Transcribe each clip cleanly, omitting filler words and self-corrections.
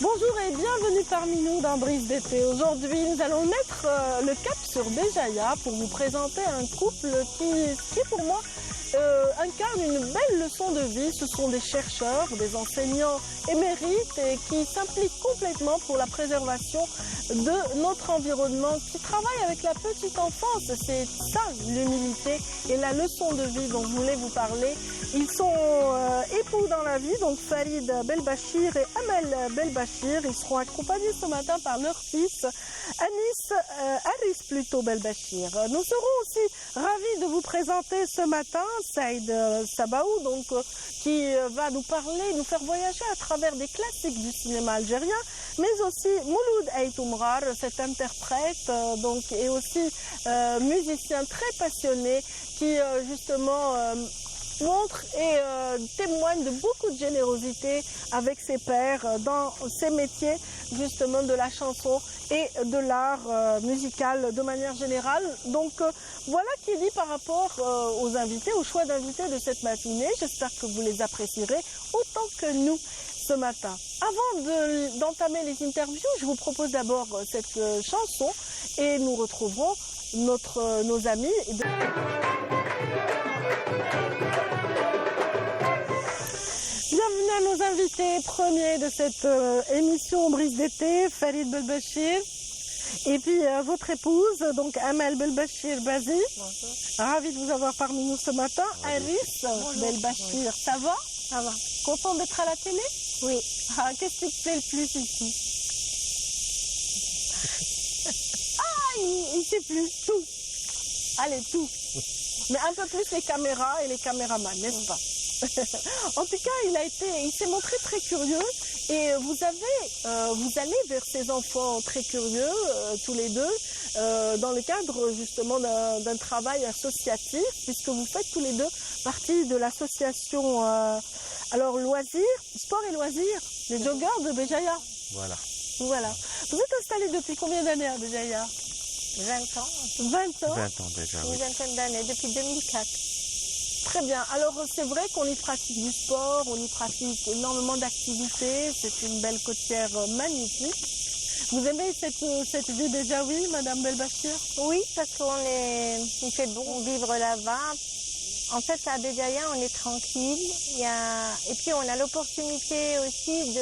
Bonjour et bienvenue parmi nous dans Brise d'été. Aujourd'hui, nous allons mettre le cap sur Béjaïa pour vous présenter un couple qui pour moi, incarne une belle leçon de vie. Ce sont des chercheurs, des enseignants émérites et qui s'impliquent complètement pour la préservation de notre environnement, qui travaillent avec la petite enfance. C'est ça l'humilité et la leçon de vie dont je voulais vous parler. Ils sont époux dans la vie, donc Farid Belbachir et Amel Belbachir. Ils seront accompagnés ce matin par leur fils Aris Belbachir. Nous serons aussi ravis de vous présenter ce matin Saïd Sabaou, donc qui va nous parler, nous faire voyager à travers des classiques du cinéma algérien, mais aussi Mouloud Aïtoumrar, cet interprète donc et aussi musicien très passionné qui justement montre et témoigne de beaucoup de générosité avec ses pairs dans ces métiers justement de la chanson et de l'art musical de manière générale. Donc voilà qui est dit par rapport aux invités, au choix d'invités de cette matinée. J'espère que vous les apprécierez autant que nous ce matin. Avant d'entamer les interviews, je vous propose d'abord cette chanson et nous retrouverons nos amis. Bienvenue à nos invités premiers de cette émission Brise d'été, Farid Belbachir et puis votre épouse, donc Amel Belbachir Bazi. Ravi de vous avoir parmi nous ce matin. Aris Belbachir, ça va? Ça va. Content d'être à la télé? Oui. Ah, qu'est-ce qui te plaît le plus ici? Ah, il sait plus, tout. Allez, tout. Mais un peu plus les caméras et les caméramans, n'est-ce pas? En tout cas, il s'est montré très curieux et vous allez vers ces enfants très curieux, tous les deux, dans le cadre justement d'un travail associatif, puisque vous faites tous les deux partie de l'association loisirs, sport et loisirs, les joggeurs de Béjaïa. Voilà. Vous êtes installés depuis combien d'années à Béjaïa? 20 ans. 20 ans? 20 ans déjà, oui. Une vingtaine d'années, depuis 2004. Très bien. Alors c'est vrai qu'on y pratique du sport, on y pratique énormément d'activités. C'est une belle côtière magnifique. Vous aimez cette vue déjà, oui, Madame Belbachir? Oui, parce il fait bon vivre là-bas. En fait, à Béjaïa, on est tranquille. Et puis on a l'opportunité aussi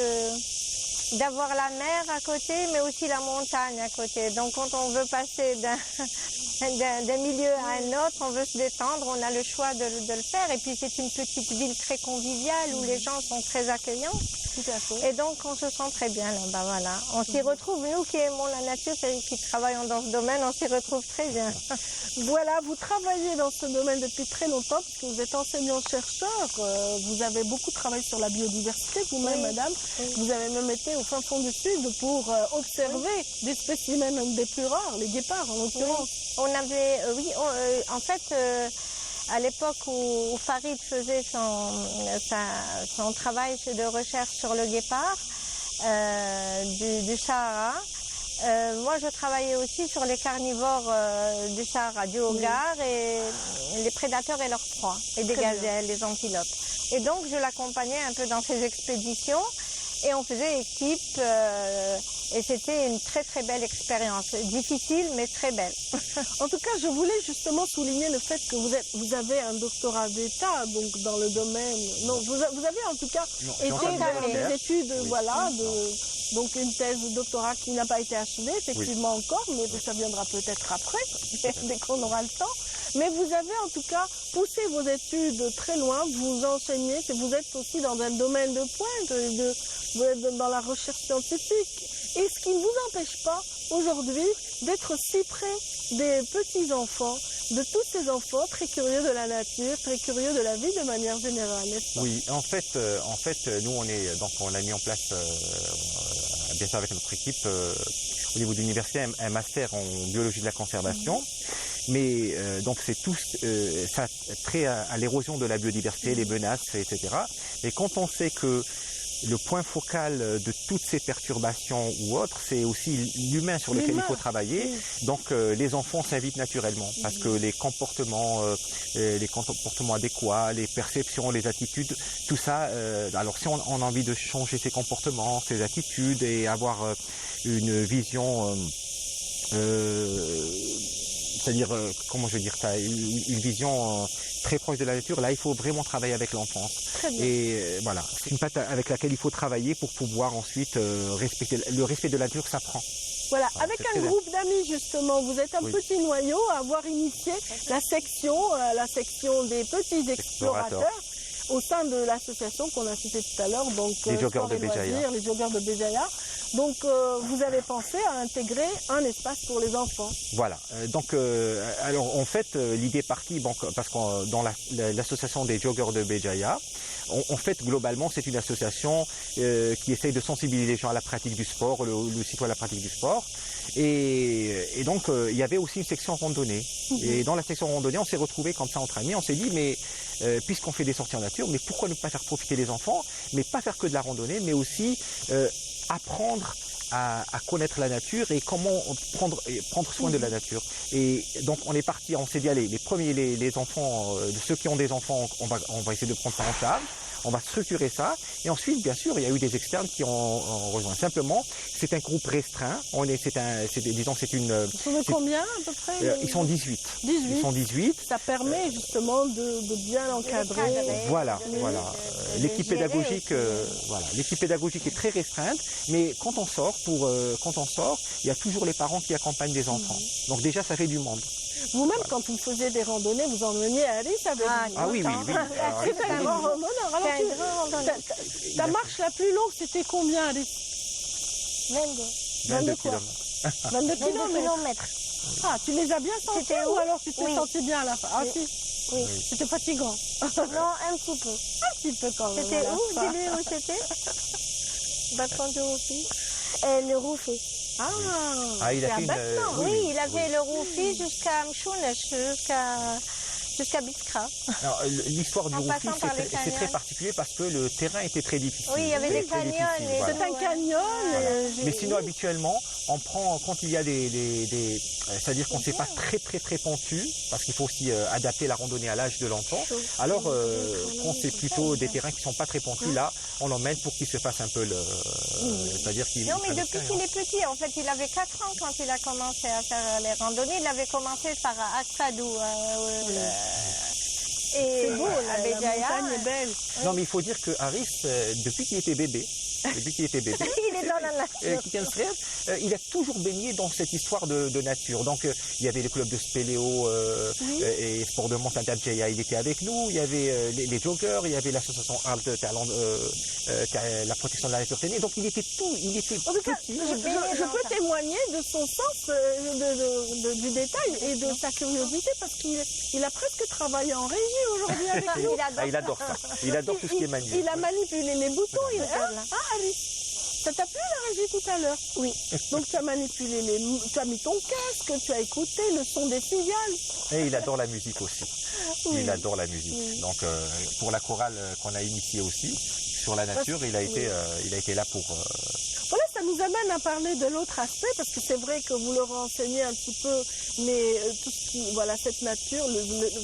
d'avoir la mer à côté, mais aussi la montagne à côté. Donc quand on veut passer d'un milieu à un autre, on veut se détendre, on a le choix de le faire. Et puis c'est une petite ville très conviviale où les gens sont très accueillants. Tout à fait. Et donc on se sent très bien là-bas, voilà. On s'y retrouve, nous qui aimons la nature, qui travaillons dans ce domaine, on s'y retrouve très bien. Voilà, vous travaillez dans ce domaine depuis très longtemps, puisque vous êtes enseignant-chercheur. Vous avez beaucoup travaillé sur la biodiversité, vous-même, oui, madame. Oui. Vous avez même été au fin fond du Sud pour observer des spécimens des plus rares, les guépards en l'occurrence. Oui. En fait, à l'époque où Farid faisait son travail de recherche sur le guépard du Sahara, moi je travaillais aussi sur les carnivores du Sahara, du Hogar, et les prédateurs et leurs proies, et des gazelles, les antilopes. Et donc je l'accompagnais un peu dans ces expéditions et on faisait équipe. Et c'était une très très belle expérience, difficile mais très belle. En tout cas, je voulais justement souligner le fait que vous avez un doctorat d'État, donc dans le domaine. Non, vous avez en tout cas été dans des études, oui, voilà, donc une thèse de doctorat qui n'a pas été achevée, effectivement, oui, encore, mais ça viendra peut-être après, dès qu'on aura le temps. Mais vous avez en tout cas poussé vos études très loin, vous enseignez, vous êtes aussi dans un domaine de pointe, vous êtes dans la recherche scientifique. Et ce qui ne vous empêche pas aujourd'hui d'être si près des petits-enfants, de tous ces enfants très curieux de la nature, très curieux de la vie de manière générale, n'est-ce pas? Oui, en fait, nous on a mis en place, bien sûr avec notre équipe, au niveau de l'université, un master en biologie de la conservation. Mais donc c'est tout ça trait à l'érosion de la biodiversité, les menaces, etc. Mais quand on sait que le point focal de toutes ces perturbations ou autres, c'est aussi l'humain sur lequel il faut travailler. Oui. Donc les enfants s'invitent naturellement parce que les comportements adéquats, les perceptions, les attitudes, tout ça. Alors si on a envie de changer ses comportements, ses attitudes et avoir une vision, c'est-à-dire comment je veux dire ça, une vision très proche de la nature, là il faut vraiment travailler avec l'enfance. Très bien. Et voilà, c'est une patte avec laquelle il faut travailler pour pouvoir ensuite respecter. Le respect de la nature s'apprend. Voilà, Ah, avec c'est un très groupe d'amis justement, vous êtes un Oui. petit noyau à avoir initié la section des petits explorateurs au sein de l'association qu'on a citée tout à l'heure, donc Les joggers Sport de et Loisirs, Béjaïa. les joggers de Béjaïa. Donc vous avez pensé à intégrer un espace pour les enfants. Voilà. Alors en fait, l'idée est partie, bon, parce que dans l'association des joggers de Béjaïa, en fait, globalement, c'est une association qui essaye de sensibiliser les gens à la pratique du sport, le citoyen à la pratique du sport. Et donc, il y avait aussi une section randonnée. Et dans la section randonnée, on s'est retrouvés comme ça entre amis. On s'est dit, mais puisqu'on fait des sorties en nature, mais pourquoi ne pas faire profiter les enfants, mais pas faire que de la randonnée, mais aussi apprendre à connaître la nature et comment prendre soin de la nature. Et donc on est parti, on s'est dit allez, les enfants, de ceux qui ont des enfants, on va essayer de prendre ça en charge. On va structurer ça. Et ensuite, bien sûr, il y a eu des externes qui ont rejoint. Simplement, c'est un groupe restreint. Disons, c'est une. Ils sont de combien à peu près Ils sont 18. 18. Ils sont 18. Ça permet justement de bien l'encadrer. Voilà. L'équipe gérer pédagogique, l'équipe pédagogique est très restreinte, mais quand on sort, il y a toujours les parents qui accompagnent des enfants. Donc déjà, ça fait du monde. Vous-même, quand vous faisiez des randonnées, vous emmeniez Alice avec vous. Ah oui. Alors, C'est un grand randonneur. Alors, C'est un grand randonneur. ta marche la plus longue, c'était combien, Alice 22. 22 quoi kilomètres. 22 22 kilomètres. kilomètres. Ah, tu les as bien sentis C'était ou où alors tu t'es Oui. senti bien à la fin? Ah Oui. si, Oui. c'était fatigant. Non, un petit peu. Un petit peu quand même. C'était à la où? fin. Dis-lui où c'était. Bâton de Roufi. Le Roufi. Ah, Il a c'est à fait une. Batman. Oui, il a fait le Roufi jusqu'à Mchounes, jusqu'à Biskra. Alors, l'histoire du En Roufi, passant par les c'est très canyons. particulier parce que le terrain était très difficile. Oui, il y avait des Très canyons. difficile, et voilà. C'est un ouais. canyon. Voilà. j'ai- Mais sinon, habituellement, on prend, quand il y a c'est-à-dire qu'on ne sait pas très pentu, parce qu'il faut aussi adapter la randonnée à l'âge de l'enfant. Alors, quand c'est plutôt des terrains qui ne sont pas très pentus, là, on l'emmène pour qu'il se fasse un peu c'est-à-dire qu'il. Non, mais depuis qu'il est petit, en fait, il avait 4 ans quand il a commencé à faire les randonnées. Il avait commencé par Aksadou. Et C'est beau, à la Béjaïa. montagne est belle. Non, mais il faut dire que Harris, depuis qu'il était bébé, Il est dans la nature. il a toujours baigné dans cette histoire de nature. Donc, il y avait le club de spéléo et sport de montagne d'Adjaïa, il était avec nous. Il y avait les joggers, il y avait l'association Alt la protection de la nature Téné. Donc, il était En tout cas, petit. je peux témoigner de son sens du détail et de sa curiosité parce qu'il a presque travaillé en régie aujourd'hui avec nous. Il adore ça. Il adore tout ce qui est manuel. Il a manipulé les boutons. Regarde-là. Alice, ça t'a plu la régie tout à l'heure? Oui. Donc tu as manipulé tu as mis ton casque, tu as écouté le son des cigales. Et il adore la musique aussi. Oui. Il adore la musique. Oui. Donc, pour la chorale qu'on a initiée aussi, sur la nature, il a été là pour... Voilà, ça nous amène à parler de l'autre aspect, parce que c'est vrai que vous leur enseignez un petit peu, mais tout ce qui, voilà, cette nature,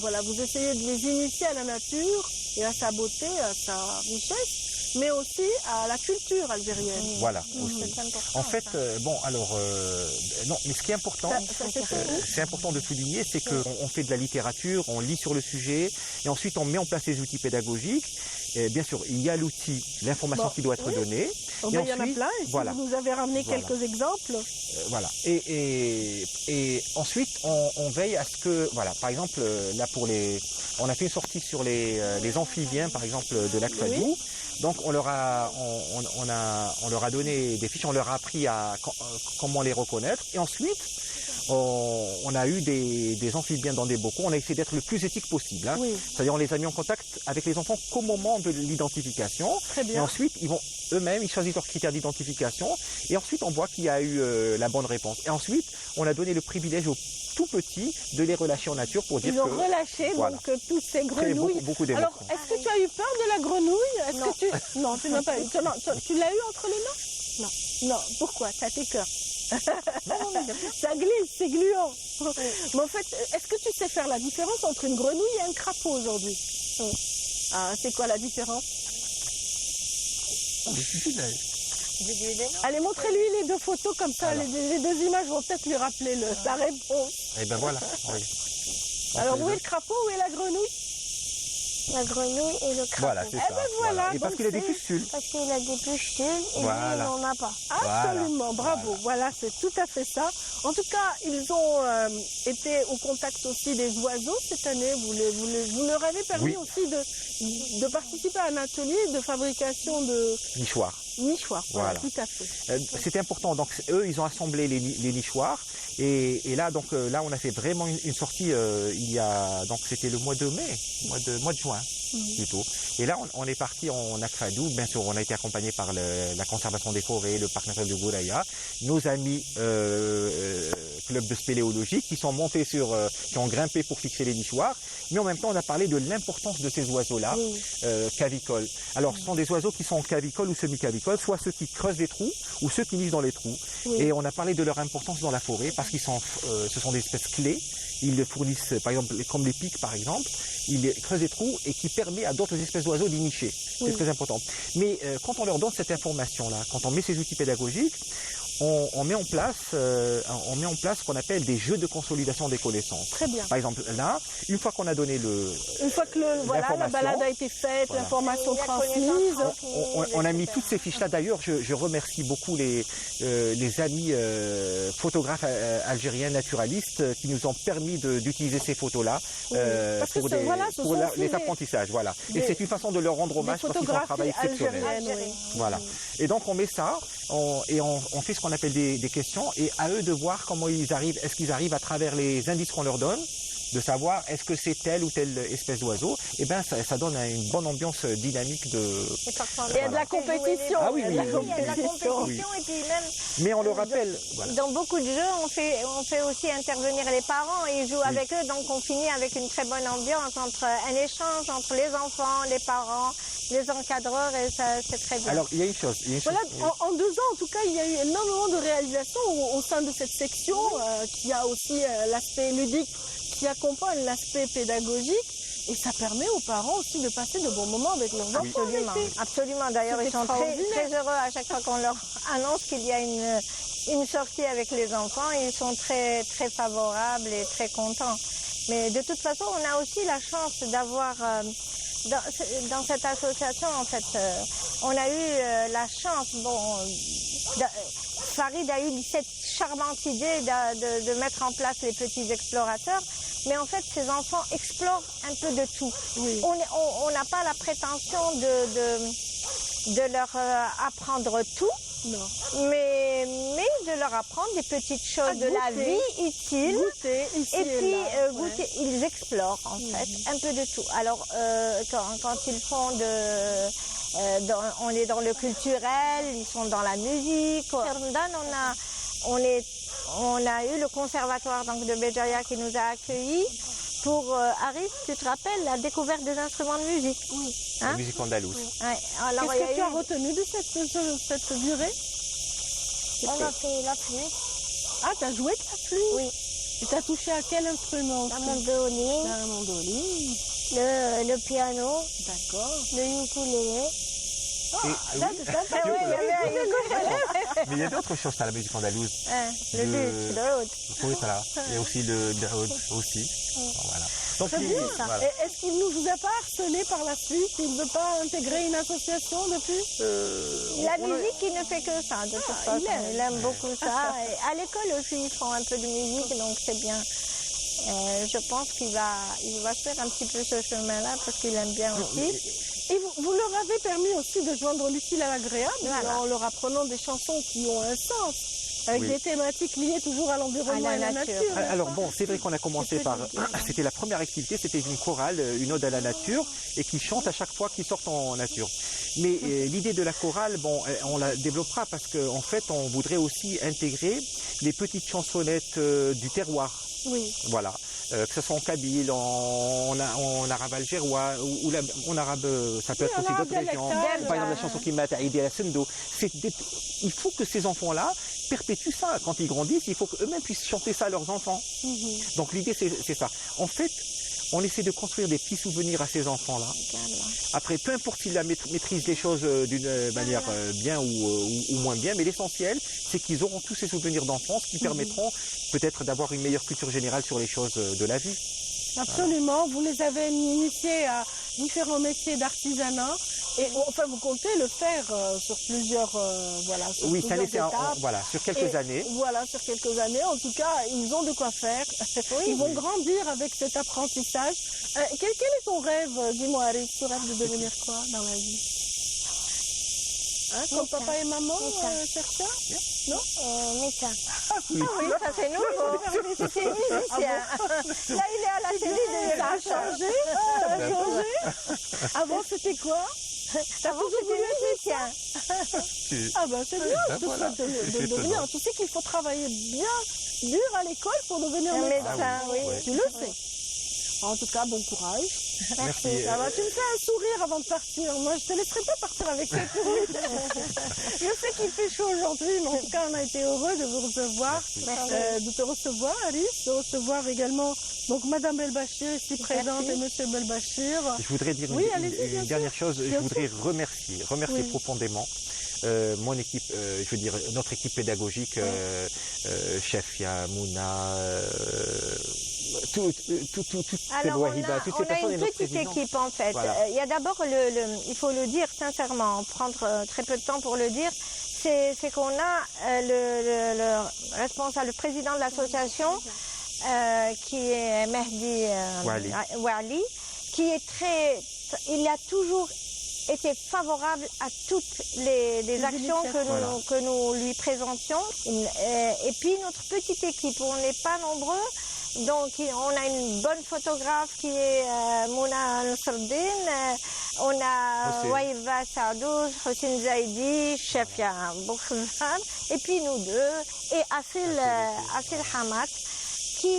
voilà, vous essayez de les initier à la nature et à sa beauté, à sa richesse, mais aussi à la culture algérienne. Voilà. C'est important, En fait, ça. non, mais ce qui est important, c'est important de souligner, c'est qu'on fait de la littérature, on lit sur le sujet, et ensuite on met en place les outils pédagogiques. Et bien sûr, il y a l'outil, l'information qui doit être donnée. Oh, Et ben, il y en a ensuite, plein, et si voilà. vous nous avez ramené Voilà. quelques exemples. Voilà. Et ensuite, on veille à ce que, voilà, par exemple, là on a fait une sortie sur les amphibiens, par exemple, de l'Akfadou. Donc on leur a donné des fiches, on leur a appris comment les reconnaître. Et ensuite, on a eu des amphibiens dans des bocaux. On a essayé d'être le plus éthique possible. Hein. Oui, C'est-à-dire, on les a mis en contact avec les enfants qu'au moment de l'identification. très Et bien. ensuite, ils vont eux-mêmes, ils choisissent leurs critères d'identification. Et ensuite, on voit qu'il y a eu la bonne réponse. Et ensuite, on a donné le privilège aux tout petits de les relâcher en nature pour dire Ils ont que relâché voilà. donc toutes ces très grenouilles. beaucoup Alors, d'émotions. est-ce que tu as eu peur de la grenouille? Non. Que tu... Non, tu n'as pas eu. Tu l'as eu entre les mains? Non. Non, pourquoi? T'as tes cœurs. Ça glisse, c'est gluant. Mais en fait, est-ce que tu sais faire la différence entre une grenouille et un crapaud aujourd'hui? Ah, c'est quoi la différence? Allez, montrez-lui les deux photos comme ça, Alors. les deux images vont peut-être lui rappeler la réponse. Et ben voilà. Oui. Alors, où est le crapaud, où est la grenouille? La grenouille et le crapaud. Voilà, c'est ça. ben voilà, Et parce donc qu'il a des c'est- pustules. Parce qu'il a des pustules et Voilà. lui, il n'en a pas. Absolument, Voilà. bravo. Voilà, c'est tout à fait ça. En tout cas, ils ont été au contact aussi des oiseaux cette année. Vous leur avez permis Oui. aussi de participer à un atelier de fabrication de Nichoirs. nichoirs. Voilà, Voilà. tout à fait. C'était important. Donc eux, ils ont assemblé les nichoirs. Et là, donc là, on a fait vraiment une sortie. Il y a donc c'était le mois de mai, mois de juin plutôt. Et là, on est parti en Akfadou. Bien sûr, on a été accompagné par la conservation des forêts, le parc naturel de Gouraya, nos amis club de spéléologie qui sont montés qui ont grimpé pour fixer les nichoirs. Mais en même temps, on a parlé de l'importance de ces oiseaux-là, cavicoles. Alors, ce sont des oiseaux qui sont cavicoles ou semi-cavicoles, soit ceux qui creusent des trous ou ceux qui nichent dans les trous. Oui. Et on a parlé de leur importance dans la forêt parce qu'ils ce sont des espèces clés. Ils fournissent, par exemple, comme les pics, par exemple, ils creusent des trous et qui permet à d'autres espèces d'oiseaux d'y nicher. Oui. C'est très important. Mais quand on leur donne cette information-là, quand on met ces outils pédagogiques, on met en place ce qu'on appelle des jeux de consolidation des connaissances. Très bien. Par exemple, là, une fois qu'on a donné Une fois que la l'information, balade a été faite, voilà. l'information La transmise. connaissance on a mis etc. toutes ces fiches-là. D'ailleurs, je remercie beaucoup les amis photographes algériens naturalistes qui nous ont permis d'utiliser ces photos-là Oui, parce que pour, ce sont aussi les des- apprentissages. Voilà. Et des- c'est une façon de leur rendre Des hommage parce qu'ils font un travail photographies exceptionnel. algériennes, oui. Voilà. Et donc on met ça et on fait ce qu'on appelle des questions et à eux de voir comment ils arrivent. Est-ce qu'ils arrivent à travers les indices qu'on leur donne de savoir est-ce que c'est telle ou telle espèce d'oiseau, et ben ça donne une bonne ambiance dynamique de. Et parfois, Il y a de la compétition. Ah oui, il y a oui, de la oui. compétition et puis même Mais on le rappelle. Voilà. dans beaucoup de jeux, on fait aussi intervenir les parents et ils jouent avec eux, donc on finit avec une très bonne ambiance entre un échange entre les enfants, les parents, les encadreurs et ça c'est très bien. Alors il y a une chose. Voilà, en 2 ans, en tout cas, il y a eu énormément de réalisations au sein de cette section, qui a aussi l'aspect ludique qui accompagne l'aspect pédagogique. Et ça permet aux parents aussi de passer de bons moments avec leurs enfants. Absolument, en été. absolument. D'ailleurs, C'est ils sont très, extraordinaire. très heureux à chaque fois qu'on leur annonce qu'il y a une sortie avec les enfants. Ils sont très, très favorables et très contents. Mais de toute façon, on a aussi la chance d'avoir, dans cette association, en fait, on a eu la chance, Farid a eu cette charmante idée de mettre en place les petits explorateurs. Mais en fait, ces enfants explorent un peu de tout. Oui. On n'a pas la prétention de leur apprendre tout, Non. mais de leur apprendre des petites choses de la goûter. vie utiles. Goûter ici Et puis là. goûter, ils explorent en fait un peu de tout. Alors quand ils font on est dans le culturel, ils sont dans la musique. À Ramadan, on a eu le conservatoire donc, de Béjaïa qui nous a accueillis pour, Arif, tu te rappelles, la découverte des instruments de musique. Oui. La Hein musique andalouse. Ouais. Alors, il y Qu'est-ce a que tu as eu- retenu de cette virée? On a fait la flûte, Ah, tu as joué de la flûte? Oui. Et tu as touché à quel instrument? la aussi? mandoline, La mandoline. le piano, D'accord. le ukulélé. Et- Ça, c'est ça. Ah ouais, il y avait un ukulélé. Mais il y a d'autres choses à la musique andalouse. Hein, le Le- luth, le oud. Oui, voilà. Il y a aussi le oud aussi. Voilà. Donc, Très bien. voilà. Et est-ce qu'il ne vous a pas harcelé par la suite? Il ne veut pas intégrer une association depuis? La musique, il ne fait que ça, de toute façon. il aime. Beaucoup ça. Et à l'école aussi, ils font un peu de musique, donc c'est bien. Je pense qu'il va faire un petit peu ce chemin-là parce qu'il aime bien aussi. Et vous leur avez permis aussi de joindre l'utile à l'agréable Voilà. en leur apprenant des chansons qui ont un sens, avec Oui. des thématiques liées toujours à l'environnement À et la à la nature. nature. n'est-ce Alors pas bon, c'est vrai qu'on a commencé par... C'était la première activité, c'était une chorale, une ode à la nature, et qui chante à chaque fois qu'ils sortent en nature. Mais l'idée de la chorale, bon, on la développera parce qu'en fait, on voudrait aussi intégrer les petites chansonnettes du terroir. Oui. Voilà. Que ce soit en kabyle, en arabe algérois, ou en arabe, ça peut Oui, être en aussi arabe d'autres régions. dialectal, Par exemple, la chanson qui m'a Aïdé la Sendo. Il faut que ces enfants-là perpétuent ça. Quand ils grandissent, il faut qu'eux-mêmes puissent chanter ça à leurs enfants. Mhm. Donc l'idée, c'est ça. En fait, on essaie de construire des petits souvenirs à ces enfants-là. Après, peu importe s'ils maîtrisent les choses d'une manière bien ou moins bien, mais l'essentiel, c'est qu'ils auront tous ces souvenirs d'enfance qui permettront peut-être d'avoir une meilleure culture générale sur les choses de la vie. Absolument. Vous les avez initiés à différents métiers d'artisanat. Et enfin, vous comptez le faire sur plusieurs, sur Oui, ça plusieurs laissé étapes. voilà, sur quelques Et années. Voilà, sur quelques années. En tout cas, ils ont de quoi faire. Ils vont grandir avec cet apprentissage. Quel est ton rêve, dis-moi, Aris, tu rêves de devenir quoi dans la vie? Hein, comme Médecin. papa et maman, Médecin. certain? Non? Médecin. Oui. Ah oui, ça c'est nouveau. C'est musicien. Là, il est à la télé de Ça a changé? Ça a changé? Avant, c'était quoi? T'as Avant, toujours voulu c'était être musicien. Ah ben c'est bien, je te voilà. souhaite de C'est devenir. étonnant. Tu sais qu'il faut travailler bien dur à l'école pour devenir Un médecin. médecin, oui. Ouais. Tu le sais. En tout cas, bon courage. Merci. Ah bah, tu me fais un sourire avant de partir. Moi, je te laisserai pas partir avec cette sourire. Je sais qu'il fait chaud aujourd'hui, mais en tout cas, on a été heureux de vous recevoir, de te recevoir, Alice, de recevoir également donc Madame Belbachir ici présente et Monsieur Belbachir. Je voudrais dire Oui, allez-y, bien une dernière chose. Bien Je voudrais remercier Oui. profondément mon équipe, je veux dire notre équipe pédagogique, Chefia, Mouna, toutes ces Alors, Louahiba, toutes ces on a personnes et une notre petite président. équipe en fait. Voilà. Il y a d'abord, il faut le dire sincèrement, prendre très peu de temps pour le dire, c'est qu'on a le responsable, le président de l'association, qui est Mehdi Wali, qui est il a toujours été favorable à toutes les actions que nous lui présentions. Et puis notre petite équipe, on n'est pas nombreux. Donc on a une bonne photographe qui est Mouna Nasruddin, on a Waïva Saadou, Hossein Zaidi, Chefia Boukhzan, et puis nous deux, et Asil Hamad, qui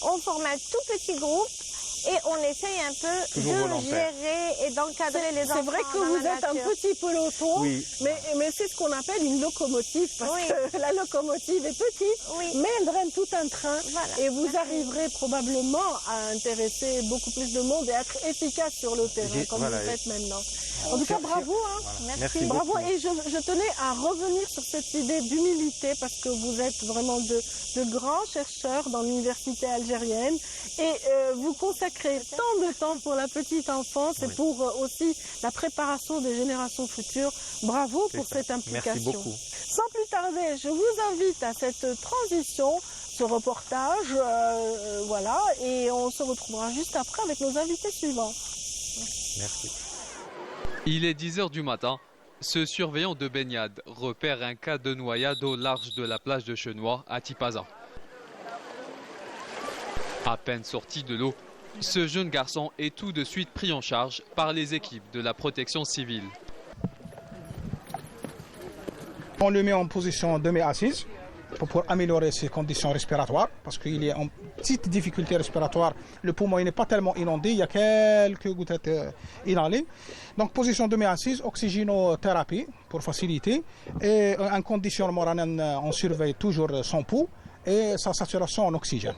ont formé un tout petit groupe. Et on essaye un peu Toujours de volontaire. gérer et d'encadrer les enfants. C'est vrai que dans vous la êtes un nature. petit peloton, Oui. mais c'est ce qu'on appelle une locomotive, parce Oui. que la locomotive est petite, Oui. mais elle draine tout un train, Voilà. et vous arriverez probablement à intéresser beaucoup plus de monde et à être efficace sur le terrain, comme voilà, vous le faites maintenant. En tout cas, bravo, hein. Voilà. Merci. Bravo, beaucoup. et je tenais à revenir sur cette idée d'humilité parce que vous êtes vraiment de grands chercheurs dans l'université algérienne et vous consacrez tant de temps pour la petite enfance et pour aussi la préparation des générations futures. Bravo pour C'est ça. cette implication. Merci beaucoup. Sans plus tarder, je vous invite à cette transition, ce reportage, voilà, et on se retrouvera juste après avec nos invités suivants. Merci. Il est 10 h du matin. Ce surveillant de baignade repère un cas de noyade au large de la plage de Chenois à Tipaza. À peine sorti de l'eau, ce jeune garçon est tout de suite pris en charge par les équipes de la protection civile. On le met en position demi-assise pour améliorer ses conditions respiratoires parce qu'il est en petite difficulté respiratoire. Le poumon n'est pas tellement inondé, il y a quelques gouttelettes inhalées. Donc position demi-assise, oxygénothérapie pour faciliter et un conditionnement, on surveille toujours son pouls et sa saturation en oxygène.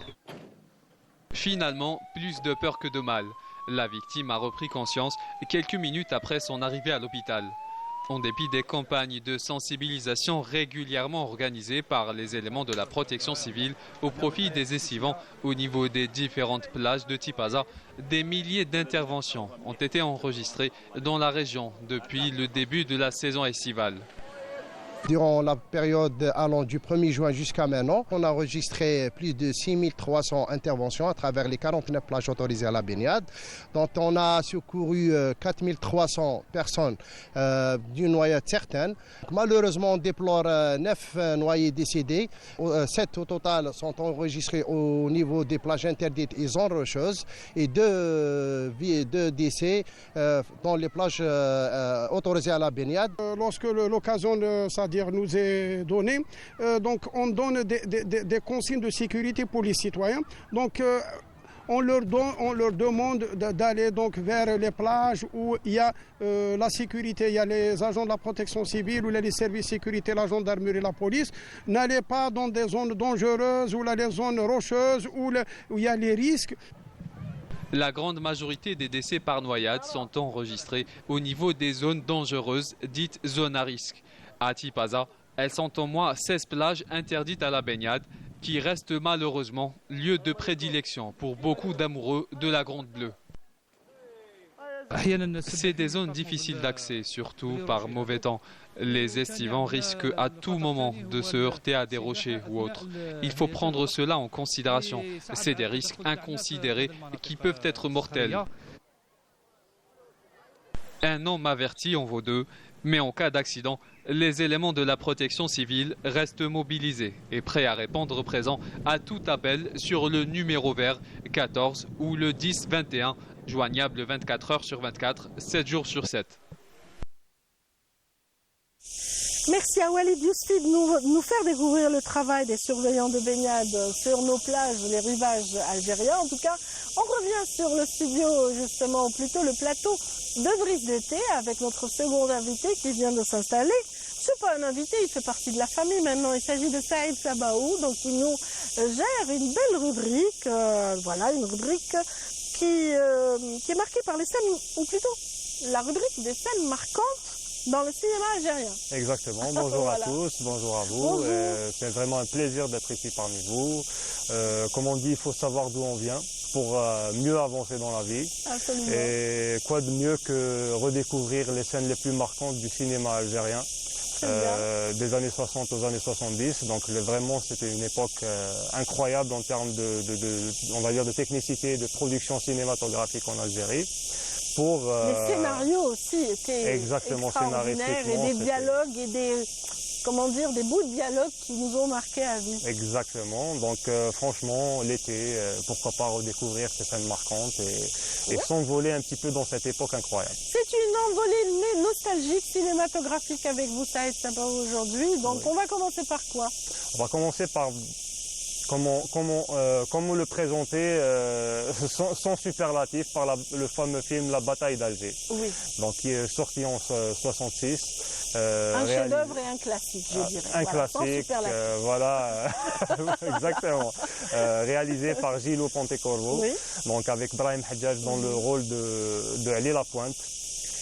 Finalement, plus de peur que de mal. La victime a repris conscience quelques minutes après son arrivée à l'hôpital. En dépit des campagnes de sensibilisation régulièrement organisées par les éléments de la protection civile au profit des estivants au niveau des différentes plages de Tipaza, des milliers d'interventions ont été enregistrées dans la région depuis le début de la saison estivale. Durant la période allant du 1er juin jusqu'à maintenant, on a enregistré plus de 6300 interventions à travers les 49 plages autorisées à la baignade, dont on a secouru 4300 personnes d'une noyade certaine. Malheureusement, on déplore 9 noyés décédés. 7 au total sont enregistrés au niveau des plages interdites et zones rocheuses et 2 décès dans les plages autorisées à la baignade. Lorsque l'occasion, c'est-à-dire nous est donnée, donc on donne des consignes de sécurité pour les citoyens. Donc on leur demande d'aller donc vers les plages où il y a la sécurité, il y a les agents de la protection civile, où il y a les services de sécurité, la gendarmerie, la police. N'allez pas dans des zones dangereuses, ou là, les zones rocheuses, où il y a les risques. La grande majorité des décès par noyade sont enregistrés au niveau des zones dangereuses, dites zones à risque. À Tipaza, elles sont au moins 16 plages interdites à la baignade, qui restent malheureusement lieu de prédilection pour beaucoup d'amoureux de la Grande Bleue. C'est des zones difficiles d'accès, surtout par mauvais temps. Les estivants risquent à tout moment de se heurter à des rochers ou autres. Il faut prendre cela en considération. C'est des risques inconsidérés qui peuvent être mortels. Un homme averti en vaut 2, mais en cas d'accident, les éléments de la protection civile restent mobilisés et prêts à répondre présent à tout appel sur le numéro vert 14 ou le 10 21, joignable 24 heures sur 24, 7 jours sur 7. Merci à Walid Yousfi de nous faire découvrir le travail des surveillants de baignade sur nos plages, les rivages algériens. En tout cas, on revient sur le studio, justement, ou plutôt le plateau de Brise d'été avec notre second invité qui vient de s'installer. C'est pas un invité, il fait partie de la famille maintenant. Il s'agit de Saïd Sabaou, donc il nous gère une belle rubrique, voilà, une rubrique qui est marquée par les scènes, ou plutôt la rubrique des scènes marquantes dans le cinéma algérien. Exactement, bonjour Voilà. à tous, bonjour à vous. Bonjour. C'est vraiment un plaisir d'être ici parmi vous. Comme on dit, il faut savoir d'où on vient pour mieux avancer dans la vie. Absolument. Et quoi de mieux que redécouvrir les scènes les plus marquantes du cinéma algérien des années 60 aux années 70. Donc vraiment, c'était une époque incroyable en termes on va dire de technicité et de production cinématographique en Algérie. Les scénarios aussi étaient exactement, extraordinaires et des dialogues et des bouts de dialogue qui nous ont marqués à vie. Exactement, donc franchement l'été, pourquoi pas redécouvrir ces scènes marquantes et s'envoler un petit peu dans cette époque incroyable. C'est une envolée nostalgique cinématographique avec vous, Saïd Sabaou, aujourd'hui. Donc on va commencer par quoi? On va commencer par comment le présenter sans superlatif par le fameux film La Bataille d'Alger, Oui. donc qui est sorti en 66. Un chef-d'œuvre et un classique, je dirais. Un Voilà, sans classique, superlatif. voilà, exactement. Réalisé par Gillo Pontecorvo, Oui. donc avec Brahim Hadjaj dans le rôle de Ali Lapointe.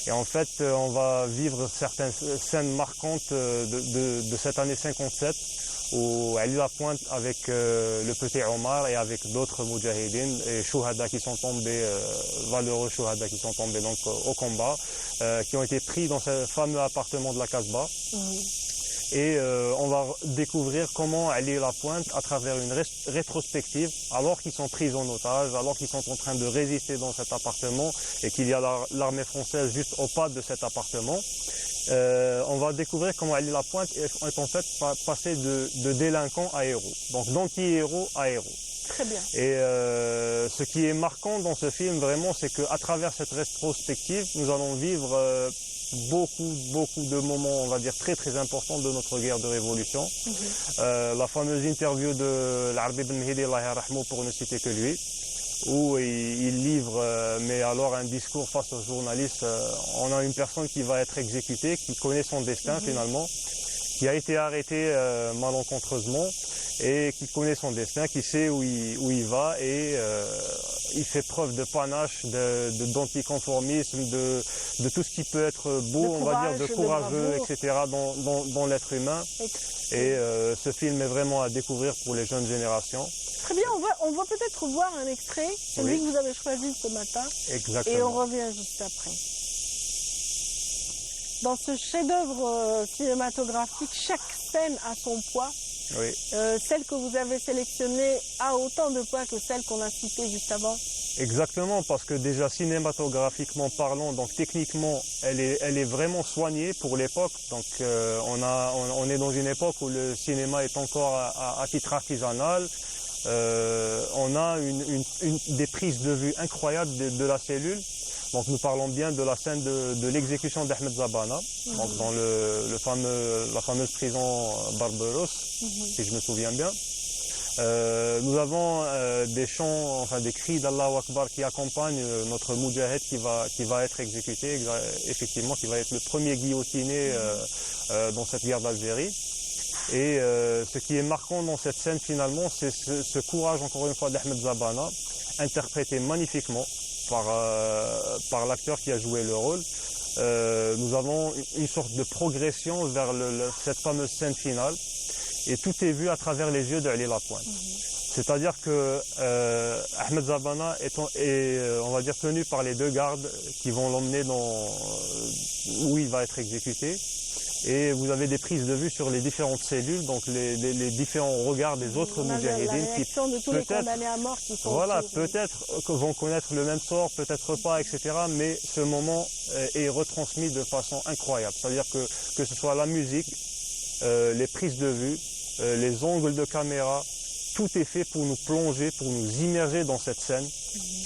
Et en fait, on va vivre certaines scènes marquantes de cette année 57, où Ali Lapointe avec le petit Omar et avec d'autres moudjahidines et chouhada qui sont tombés, valeureux chouhada qui sont tombés donc au combat, qui ont été pris dans ce fameux appartement de la Casbah. Et on va découvrir comment Ali Lapointe, à travers une rétrospective, alors qu'ils sont pris en otage, alors qu'ils sont en train de résister dans cet appartement et qu'il y a l'armée française juste au pas de cet appartement, on va découvrir comment Ali Lapointe est en fait passé de délinquant à héros, donc d'anti-héros à héros. Très bien. Et ce qui est marquant dans ce film vraiment, c'est qu'à travers cette rétrospective, nous allons vivre beaucoup de moments, on va dire, très importants de notre guerre de révolution. La fameuse interview de l'Arbi Ben Mehdi, Allah yarahmou, pour ne citer que lui, où il livre, mais alors un discours face aux journalistes. On a une personne qui va être exécutée, qui connaît son destin finalement, qui a été arrêtée malencontreusement et qui connaît son destin, qui sait où il va et il fait preuve de panache, d'anticonformisme, de tout ce qui peut être beau, on va dire, de courageux, etc. dans l'être humain. Et ce film est vraiment à découvrir pour les jeunes générations. Très bien, on va peut-être voir un extrait, celui que vous avez choisi ce matin. Exactement. Et on revient juste après. dans ce chef-d'œuvre cinématographique, chaque scène a son poids. Oui. Celle que vous avez sélectionnée a autant de poids que celle qu'on a citée juste avant. Exactement, parce que déjà cinématographiquement parlant, donc techniquement, elle est vraiment soignée pour l'époque. Donc on est dans une époque où le cinéma est encore à titre artisanal. On a des prises de vue incroyables de la cellule. Donc nous parlons bien de la scène de l'exécution d'Ahmed Zabana, donc dans la fameuse prison Barberos, si je me souviens bien. Nous avons des chants, enfin des cris d'Allahu Akbar qui accompagnent notre Moudjahed qui va être exécuté, effectivement, qui va être le premier guillotiné dans cette guerre d'Algérie. Et ce qui est marquant dans cette scène finalement, c'est ce courage encore une fois d'Ahmed Zabana, interprété magnifiquement par l'acteur qui a joué le rôle. Nous avons une sorte de progression vers cette fameuse scène finale. Et tout est vu à travers les yeux d'Ali Lapointe. C'est-à-dire que Ahmed Zabana est, on va dire, tenu par les deux gardes qui vont l'emmener où il va être exécuté. Et vous avez des prises de vue sur les différentes cellules, donc les différents regards des autres moudjahidines. La réaction de tous les condamnés à mort qui sont voilà, autour. peut-être vont connaître le même sort, peut-être pas, etc. Mais ce moment est retransmis de façon incroyable. C'est-à-dire que ce soit la musique, les prises de vue, les angles de caméra, tout est fait pour nous plonger, pour nous immerger dans cette scène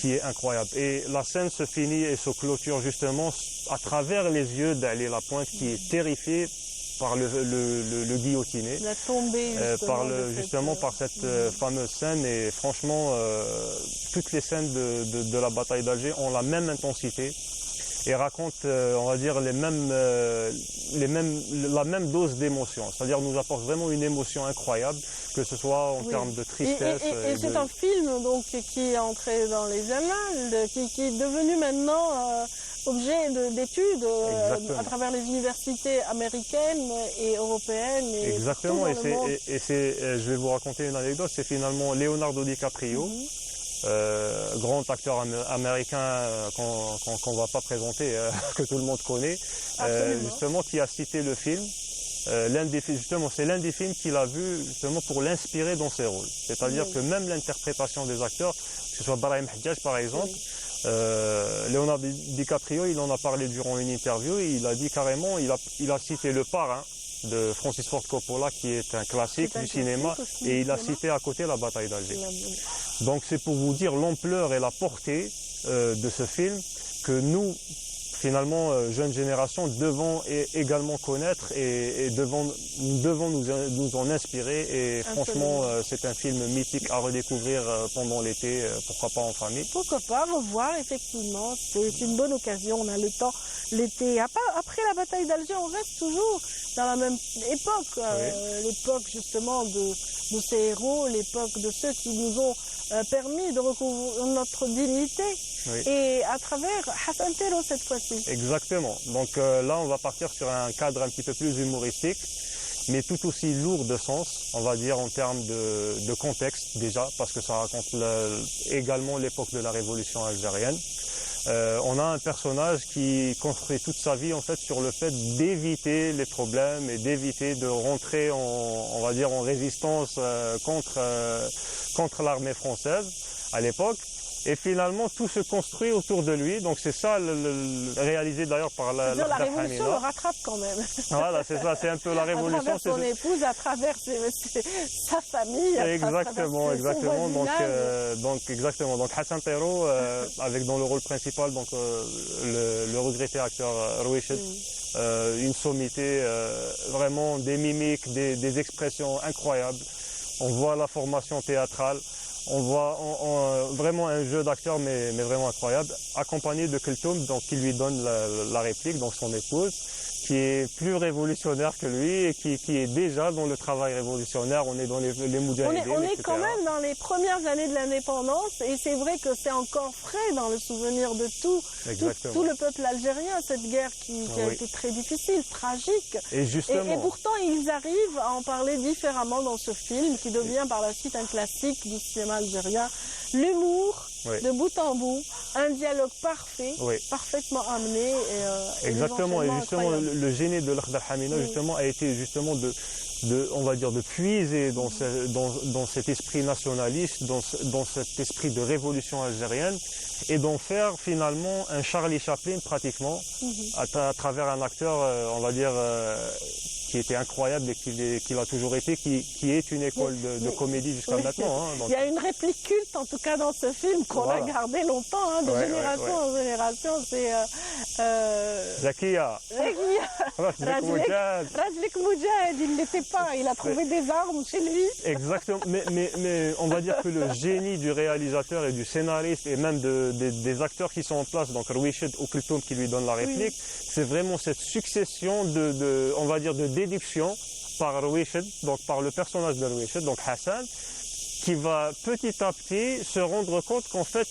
qui est incroyable. Et la scène se finit et se clôture justement à travers les yeux d'Ali Lapointe qui est terrifié par le guillotiné. La tombée justement, par cette fameuse scène. Et franchement, toutes les scènes de la bataille d'Alger ont la même intensité et racontent, on va dire, la même dose d'émotion. C'est-à-dire nous apporte vraiment une émotion incroyable, que ce soit en termes de tristesse. Et c'est un film donc qui est entré dans les annales, qui est devenu maintenant objet d'études à travers les universités américaines et européennes. Et exactement, je vais vous raconter une anecdote, c'est finalement Leonardo DiCaprio. Grand acteur américain qu'on ne va pas présenter, que tout le monde connaît, justement, qui a cité le film. C'est l'un des films qu'il a vu justement pour l'inspirer dans ses rôles. C'est-à-dire que même l'interprétation des acteurs, que ce soit Brahim Hadjadj par exemple, Leonardo DiCaprio, il en a parlé durant une interview et il a dit carrément, il a cité Le Parrain de Francis Ford Coppola qui est un classique du cinéma et il a cité à côté La Bataille d'Alger. Donc c'est pour vous dire l'ampleur et la portée de ce film que nous, finalement, jeunes générations, devons également connaître et nous devons nous en inspirer. Et franchement, c'est un film mythique à redécouvrir pendant l'été, pourquoi pas en famille. Pourquoi pas revoir, effectivement, c'est une bonne occasion, on a le temps l'été. Après la bataille d'Alger, on reste toujours dans la même époque, l'époque justement de ces héros, l'époque de ceux qui nous ont permis de recouvrir notre dignité. Oui. Et à travers Hassan Tero cette fois-ci. Exactement. Donc là, on va partir sur un cadre un petit peu plus humoristique, mais tout aussi lourd de sens, on va dire en termes de contexte déjà, parce que ça raconte également l'époque de la révolution algérienne. On a un personnage qui construit toute sa vie en fait sur le fait d'éviter les problèmes et d'éviter de rentrer on va dire en résistance contre l'armée française à l'époque. Et finalement, tout se construit autour de lui. Donc c'est ça, réalisé d'ailleurs par la révolution le rattrape quand même. Voilà, c'est ça, c'est un peu la révolution. À travers son épouse, à travers sa famille. Exactement. Donc Hassan Tero, avec dans le rôle principal donc le regretté acteur Rouiched, une sommité, vraiment des mimiques, des expressions incroyables. On voit la formation théâtrale. On voit vraiment un jeu d'acteur mais vraiment incroyable, accompagné de Keltoum donc qui lui donne la réplique, donc son épouse, qui est plus révolutionnaire que lui et qui est déjà dans le travail révolutionnaire. On est dans les moudjahidines, on est etc. quand même dans les premières années de l'indépendance et c'est vrai que c'est encore frais dans le souvenir de tout le peuple algérien, cette guerre qui a été très difficile, tragique. Et justement. Et pourtant ils arrivent à en parler différemment dans ce film qui devient par la suite un classique du cinéma algérien. l'humour Oui. de bout en bout, un dialogue parfait, Oui. parfaitement amené. Et Exactement, et des justement enchaînements le génie de l'Akhdar Hamina Oui. justement a été justement on va dire de puiser dans cet esprit nationaliste, dans cet esprit de révolution algérienne, et d'en faire finalement un Charlie Chaplin pratiquement, à travers un acteur, on va dire, qui était incroyable et qu'il a toujours été, qui est une école de comédie jusqu'à Oui. maintenant. Hein, donc. Il y a une réplique culte, en tout cas dans ce film, qu'on Voilà. a gardé longtemps, hein, de Ouais, génération ouais, en génération. C'est Zakia, Rajlik Moujahid, il ne l'était pas, il a trouvé des armes chez lui. Exactement, mais on va dire que le génie du réalisateur et du scénariste et même des acteurs qui sont en place, donc Rouiched ou Kultoum qui lui donne la réplique, c'est vraiment cette succession on va dire, de déduction par Rouiched, donc par le personnage de Rouiched, donc Hassan, qui va petit à petit se rendre compte qu'en fait,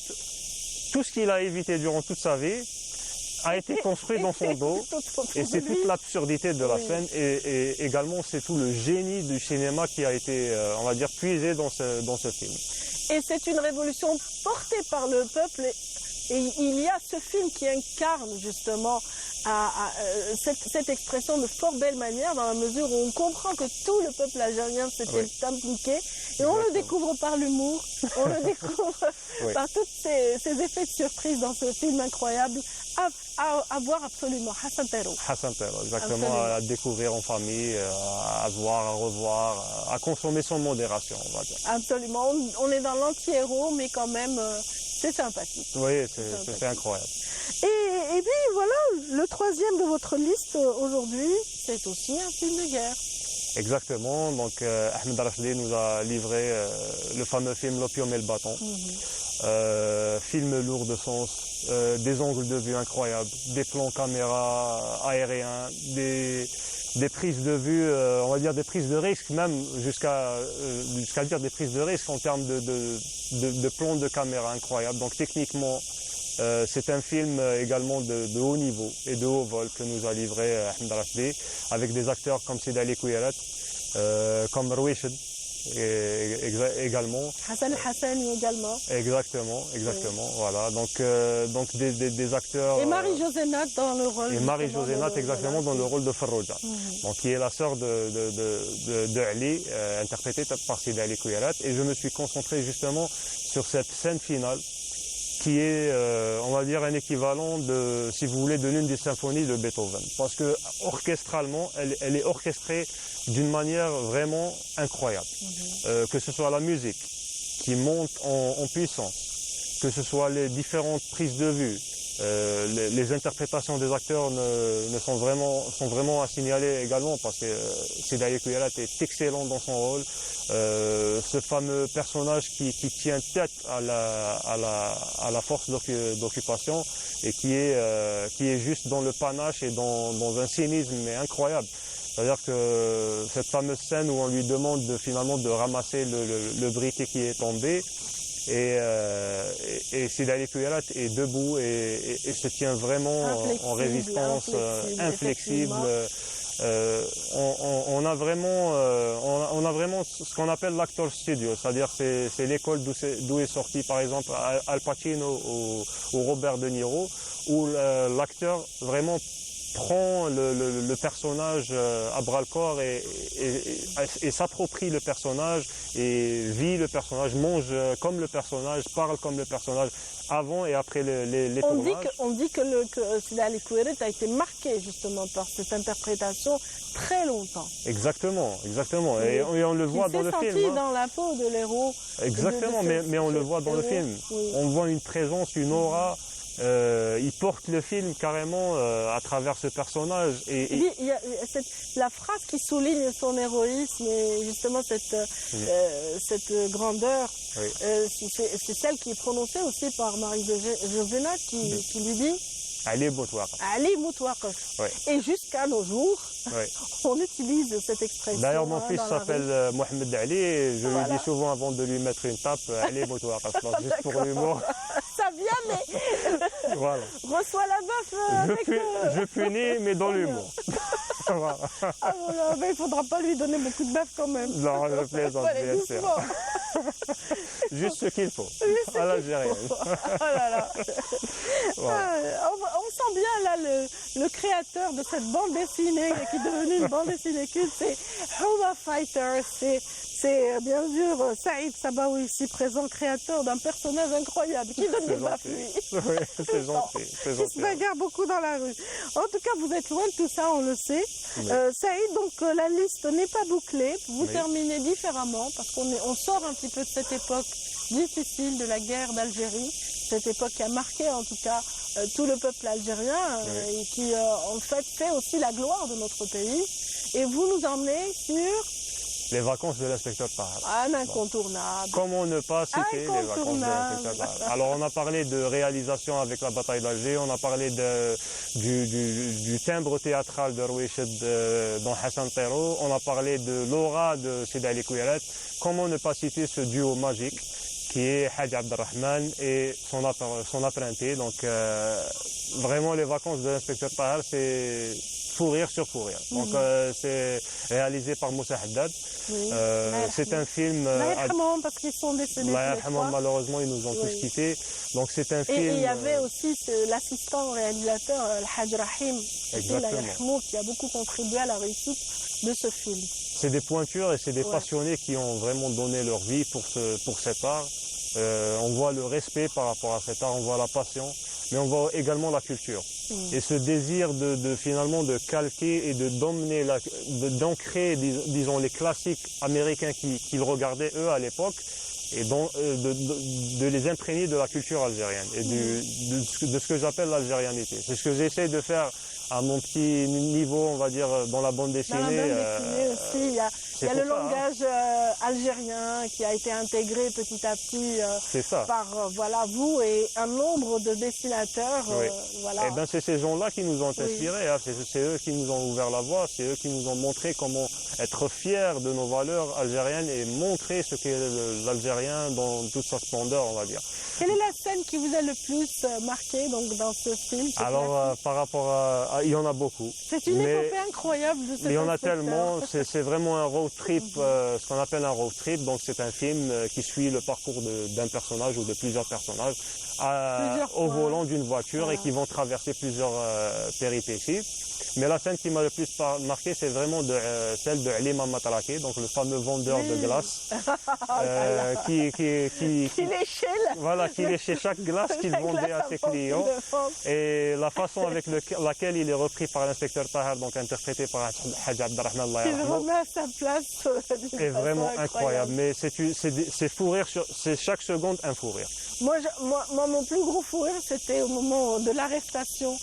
tout ce qu'il a évité durant toute sa vie a été construit dans son dos. Et c'est toute l'absurdité de la scène et également c'est tout le génie du cinéma qui a été, on va dire, puisé dans ce film. Et c'est une révolution portée par le peuple. Et il y a ce film qui incarne justement cette expression de fort belle manière, dans la mesure où on comprend que tout le peuple algérien s'était impliqué. Et on le découvre par l'humour, on le découvre par tous ces effets de surprise dans ce film incroyable. À voir absolument, Hassan Terro. Hassan Terro, exactement, Absolument. à découvrir en famille, à voir, à revoir, à consommer sans modération, on va dire. Absolument, on est dans l'anti-héros, mais quand même, c'est sympathique. Oui, c'est incroyable. Et puis voilà, le troisième de votre liste aujourd'hui, c'est aussi un film de guerre. Exactement, donc Ahmed Rachdi nous a livré le fameux film L'opium et le bâton. Film lourd de sens, des angles de vue incroyables, des plans caméra aériens, des prises de vue, on va dire des prises de risque, même jusqu'à dire des prises de risque en termes de plans de caméra incroyables. Donc techniquement, c'est un film également de haut niveau et de haut vol que nous a livré Ahmed Rachdi, avec des acteurs comme Sidi Ali Kouyarat, comme Rouiched également. Hassan El-Hassani également. Exactement, voilà. Donc des acteurs. Et Marie-José Nat dans le rôle. Et Marie-José Nat exactement dans le rôle de Farroja. Donc qui est la sœur de Ali, interprétée par Sidi Ali Kouyarat. Et je me suis concentré justement sur cette scène finale, qui est, on va dire, un équivalent de, si vous voulez, de l'une des symphonies de Beethoven. Parce que orchestralement, elle est orchestrée d'une manière vraiment incroyable. Que ce soit la musique qui monte en puissance, que ce soit les différentes prises de vue, les interprétations des acteurs sont vraiment à signaler également, parce que Sidi Ali Kouyarat est excellent dans son rôle. Ce fameux personnage qui tient tête à la force d'occupation et qui est juste dans le panache et dans un cynisme mais incroyable. C'est-à-dire que cette fameuse scène où on lui demande finalement de ramasser le briquet qui est tombé, et Sidi Ali Kouyarat est debout et se tient vraiment en résistance, inflexible. On a vraiment ce qu'on appelle l'actor studio, c'est-à-dire c'est l'école d'où est sorti par exemple Al Pacino ou Robert De Niro, où l'acteur vraiment prend le personnage à bras-le-corps et s'approprie le personnage et vit le personnage, mange comme le personnage, parle comme le personnage avant et après les tournages. On dit que Sidi Ali Kouyarat a été marqué justement par cette interprétation très longtemps. Exactement. Et on le voit dans le film. Il s'est senti dans la peau de l'héros. Exactement, mais on le voit dans le film. Oui. On voit une présence, une aura. Il porte le film carrément à travers ce personnage. Il y a la phrase qui souligne son héroïsme et justement cette grandeur, c'est celle qui est prononcée aussi par Marie-José Nat qui lui dit Ali Moutouaqf. Ali Moutouaqf. Et jusqu'à nos jours, on utilise cette expression. D'ailleurs, mon fils s'appelle Mohamed Ali et je lui dis souvent avant de lui mettre une tape, Ali Moutouaqf, juste pour l'humour. Ça vient, mais voilà. reçois la baffe. Je punis, mais dans l'humour. Voilà. Ah, voilà, mais il faudra pas lui donner beaucoup de bœuf quand même. Non, je plaisante, Allez, bien sûr. doucement. Juste ce qu'il faut, Juste à l'algérienne. Oh là là. Voilà. On sent bien là le créateur de cette bande dessinée qui est devenue une bande dessinée culte, c'est Houma Fighter. C'est bien sûr Saïd Sabaoui ici présent, créateur d'un personnage incroyable qui donne des baffes lui. Oui, c'est gentil, c'est Qui se gentil. bagarre beaucoup dans la rue. En tout cas, vous êtes loin de tout ça, on le sait. Oui. Saïd, donc la liste n'est pas bouclée. Vous Oui. terminez différemment parce on sort un petit peu de cette époque difficile de la guerre d'Algérie, cette époque qui a marqué en tout cas tout le peuple algérien Oui. et qui en fait aussi la gloire de notre pays. Et vous nous emmenez sur Les vacances de l'inspecteur Tahar. un incontournable. Comment ne pas citer les vacances de Incontournable. l'inspecteur Tahar? Alors on a parlé de réalisation avec la bataille d'Alger, on a parlé du timbre théâtral de Rouiched dans Hassan Tero, on a parlé de l'aura de Sidi Ali Kouirat. Comment ne pas citer ce duo magique qui est Hadj Abdelrahman et son apprenti. Donc vraiment les vacances de l'inspecteur Tahar, c'est fou rire sur fou rire. Donc c'est réalisé par Moussa Haddad. Oui. C'est un film... Allah yarhamhum, parce qu'ils sont décédés Allah tous les yarhamhum, trois. malheureusement, ils nous ont tous Oui. quittés. Donc c'est un Et film... il y avait aussi l'assistant réalisateur, le Haj Rahim, Exactement. qui a beaucoup contribué à la réussite de ce film. C'est des pointures et c'est des Ouais. passionnés qui ont vraiment donné leur vie pour cet art. On voit le respect par rapport à cet art, on voit la passion, mais on voit également la culture. Et ce désir finalement de calquer et d'ancrer, disons, les classiques américains qu'ils regardaient eux à l'époque, et de les imprégner de la culture algérienne et de ce que j'appelle l'algérianité. C'est ce que j'essaie de faire à mon petit niveau, on va dire, dans la bande dessinée. Dans la bande dessinée aussi, il y a c'est le pour ça, hein. langage algérien qui a été intégré petit à petit C'est ça. par voilà, vous et un nombre de dessinateurs. Oui. Voilà. Eh ben, c'est ces gens-là qui nous ont Oui. inspirés, hein. C'est eux qui nous ont ouvert la voie, c'est eux qui nous ont montré comment être fiers de nos valeurs algériennes et montrer ce qu'est l'Algérien dans toute sa splendeur, on va dire. Quelle est la scène qui vous a le plus marqué donc, dans ce film? Alors, par rapport à... Il y en a beaucoup. C'est une mais- épopée incroyable de cet Il y en a inspecteur. tellement, c'est vraiment un road trip, ce qu'on appelle un road trip. Donc c'est un film qui suit le parcours d'un personnage ou de plusieurs personnages Plusieurs au fois. volant d'une voiture et Voilà. qui vont traverser plusieurs péripéties. Mais la scène qui m'a le plus marqué, c'est vraiment celle de Ali Mataraki, donc le fameux vendeur de glace, qui Qui léchait chaque glace qu'il vendait à ses clients. Et la façon avec laquelle il est repris par l'inspecteur Tahar, donc interprété par Hadj Abdelrahman, Allah Il yarhamou, remet à sa place. est vraiment incroyable. Mais c'est fou rire, c'est chaque seconde un fou rire. Moi, mon plus gros fou rire, c'était au moment de l'arrestation.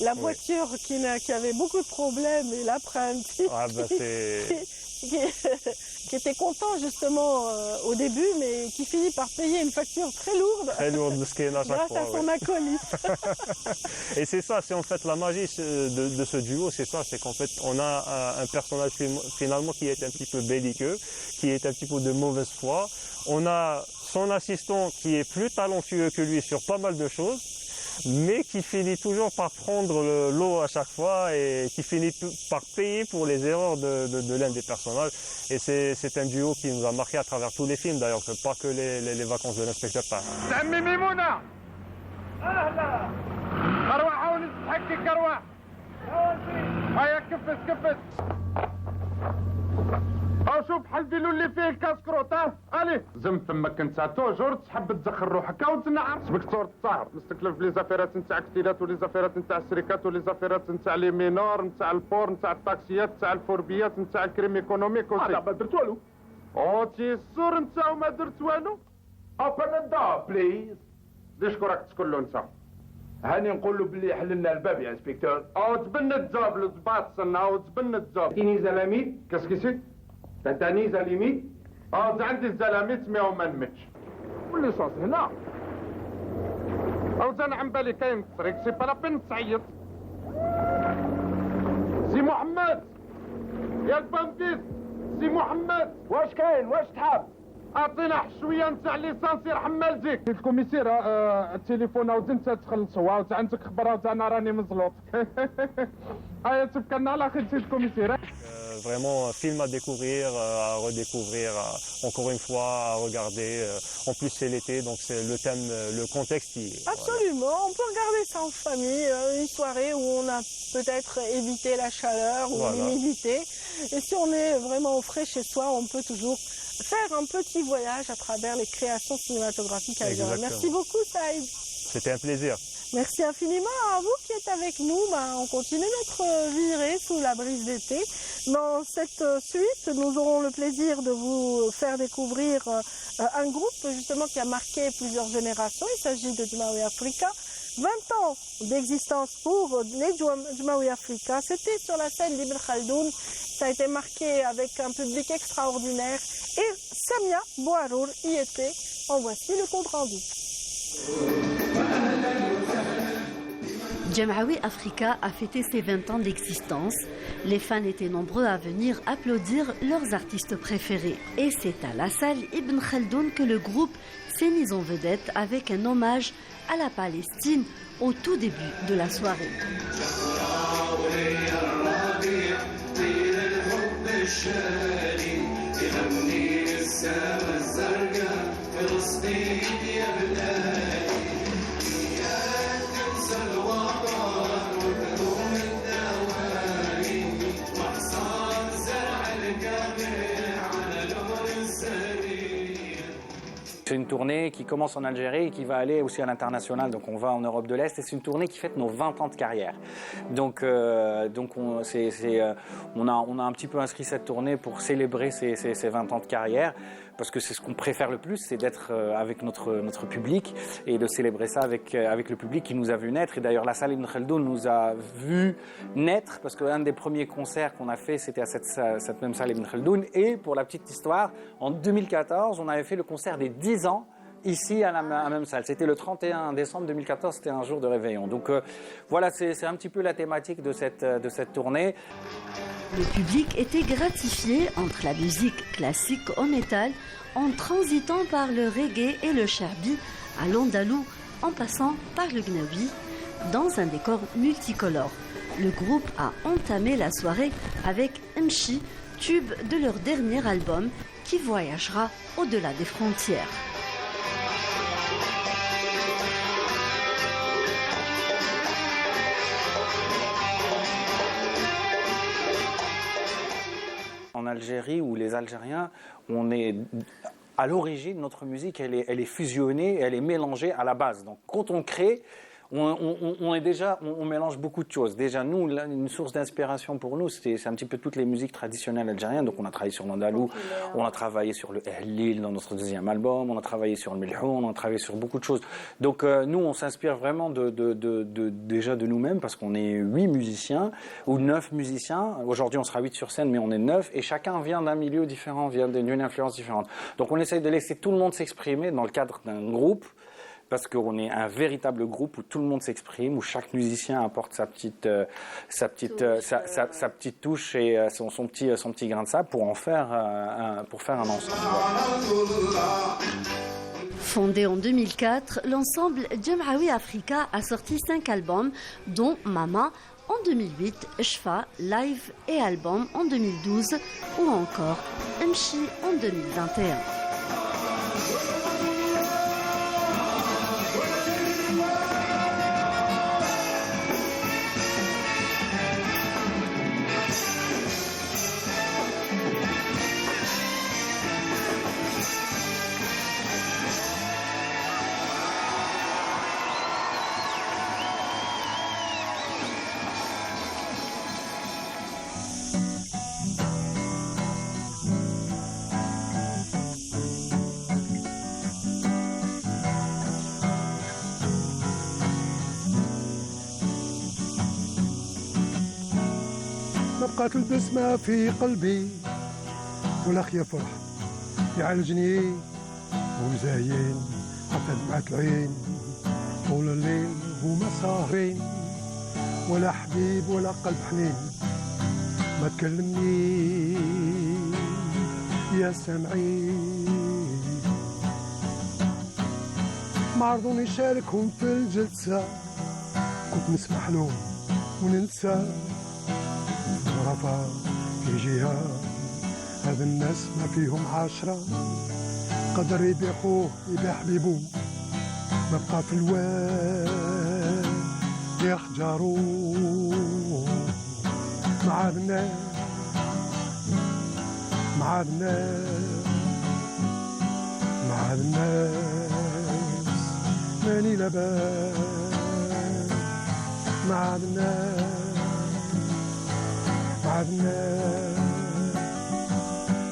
La voiture qui avait beaucoup de problèmes et l'apprenti Ah ben c'est... qui était content justement au début, mais qui finit par payer une facture très lourde Très lourd de skin à chaque grâce fois. à son ouais. acolyte. Et c'est ça, c'est en fait la magie de ce duo, c'est ça, c'est qu'en fait on a un personnage finalement qui est un petit peu belliqueux, qui est un petit peu de mauvaise foi. On a son assistant qui est plus talentueux que lui sur pas mal de choses, mais qui finit toujours par prendre l'eau à chaque fois et qui finit par payer pour les erreurs de l'un des personnages. Et c'est un duo qui nous a marqué à travers tous les films d'ailleurs, pas que les vacances de l'inspecteur Tahar. عمي ميمونة اهلا اروح عاون تحكك اروح هيا كفس كفس او شوف حلبيلو اللي فيه الكاسكروت ها الي زم فمك انت توجور تحب تزخر روحك او تنعر سبك صورة الطاهر مستكلف في لي زافيرات نتاع كتيلات ولي زافيرات نتاع الشركات ولي زافيرات نتاع لي مينور نتاع البور نتاع الطاكسيات نتاع الفوربيات نتاع الكريم ايكونوميك لا ما درت والو او تي السور نتا وما درت والو اوبن الدور بليز ليش راك تقول له انت هاني نقول له باللي حل لنا الباب يا انسبكتور او تبنى الزاب الزباط صنا او تبنى الزاب تيني زلاميت كاسكيسي تاني زلاميت عندي الزلاميت ما هو ما نمتش واللي صوص هنا او زان عم بالي كاين الطريق سي بلا بين تعيط سي محمد يا البنكيس سي محمد واش كاين واش تحب اعطينا شويه نتاع ليسانس يرحم والديك. الكوميسير التليفون وزنت تخلصوا وتا عندك خبره وتا انا راني مزلوط. هيا تفكرنا على خير سيد الكوميسير. Vraiment un film à découvrir, à redécouvrir, encore une fois à regarder. En plus c'est l'été, donc c'est le thème, le contexte. Absolument, on peut regarder ça en famille, une soirée où on a peut-être évité la chaleur ou l'humidité. Et si on est vraiment au frais chez soi, on peut toujours faire un petit voyage à travers les créations cinématographiques algériennes. Merci beaucoup Saïd. C'était un plaisir. Merci infiniment à vous qui êtes avec nous. On continue notre virée sous la brise d'été. Dans cette suite, nous aurons le plaisir de vous faire découvrir un groupe justement qui a marqué plusieurs générations. Il s'agit de Djmaoui Africa. 20 ans d'existence pour les Djmaoui Africa. C'était sur la scène d'Ibn Khaldoun. Ça a été marqué avec un public extraordinaire. Et Samia Bouarour y était. En voici le compte rendu. Djmaoui Africa a fêté ses 20 ans d'existence. Les fans étaient nombreux à venir applaudir leurs artistes préférés. Et c'est à la salle Ibn Khaldoun que le groupe s'est mis en vedette avec un hommage à la Palestine au tout début de la soirée. C'est une tournée qui commence en Algérie et qui va aller aussi à l'international. Donc on va en Europe de l'Est et c'est une tournée qui fête nos 20 ans de carrière. Donc on a un petit peu inscrit cette tournée pour célébrer ces 20 ans de carrière. Parce que c'est ce qu'on préfère le plus, c'est d'être avec notre public et de célébrer ça avec le public qui nous a vu naître. Et d'ailleurs, la salle Ibn Khaldoun nous a vu naître parce qu'un des premiers concerts qu'on a fait, c'était à cette même salle Ibn Khaldoun. Et pour la petite histoire, en 2014, on avait fait le concert des 10 ans ici à la même salle. C'était le 31 décembre 2014, c'était un jour de réveillon. Donc voilà, c'est un petit peu la thématique de cette tournée. Le public était gratifié entre la musique classique au métal, en transitant par le reggae et le charbi, à l'andalou, en passant par le gnawi, dans un décor multicolore. Le groupe a entamé la soirée avec Mchi, tube de leur dernier album, qui voyagera au-delà des frontières. En Algérie, où les Algériens, on est à l'origine, notre musique, elle est fusionnée, elle est mélangée à la base. Donc quand on crée, on mélange beaucoup de choses. Déjà, nous, une source d'inspiration pour nous, c'est un petit peu toutes les musiques traditionnelles algériennes. Donc on a travaillé sur l'andalou, on a travaillé sur le Ehlil dans notre deuxième album, on a travaillé sur le Milhoun, on a travaillé sur beaucoup de choses. Donc nous, on s'inspire vraiment déjà de nous-mêmes parce qu'on est 8 musiciens ou 9 musiciens. Aujourd'hui, on sera 8 sur scène, mais on est 9 et chacun vient d'un milieu différent, vient d'une influence différente. Donc on essaye de laisser tout le monde s'exprimer dans le cadre d'un groupe. Parce qu'on est un véritable groupe où tout le monde s'exprime, où chaque musicien apporte sa petite touche et son petit grain de sable pour faire un ensemble. Fondé en 2004, l'ensemble Djmaoui Africa a sorti 5 albums, dont Mama en 2008, Shfa, Live et Album en 2012 ou encore Mchi en 2021. بقات البسمة في قلبي والأخ يفرح يعالجني ومزاين حتى دمعة العين طول الليل هما ساهرين ولا حبيب ولا قلب حنين ما تكلمني يا سامعين معرضون يشاركهم في الجلسة كنت نسمح لهم وننسى غرفة في جهة هذا الناس ما فيهم 10 قدر يبيعوه يبيع حبيبه ما بقى في الواد يحجروا مع الناس مع الناس مع الناس ماني لباس مع الناس مع الناس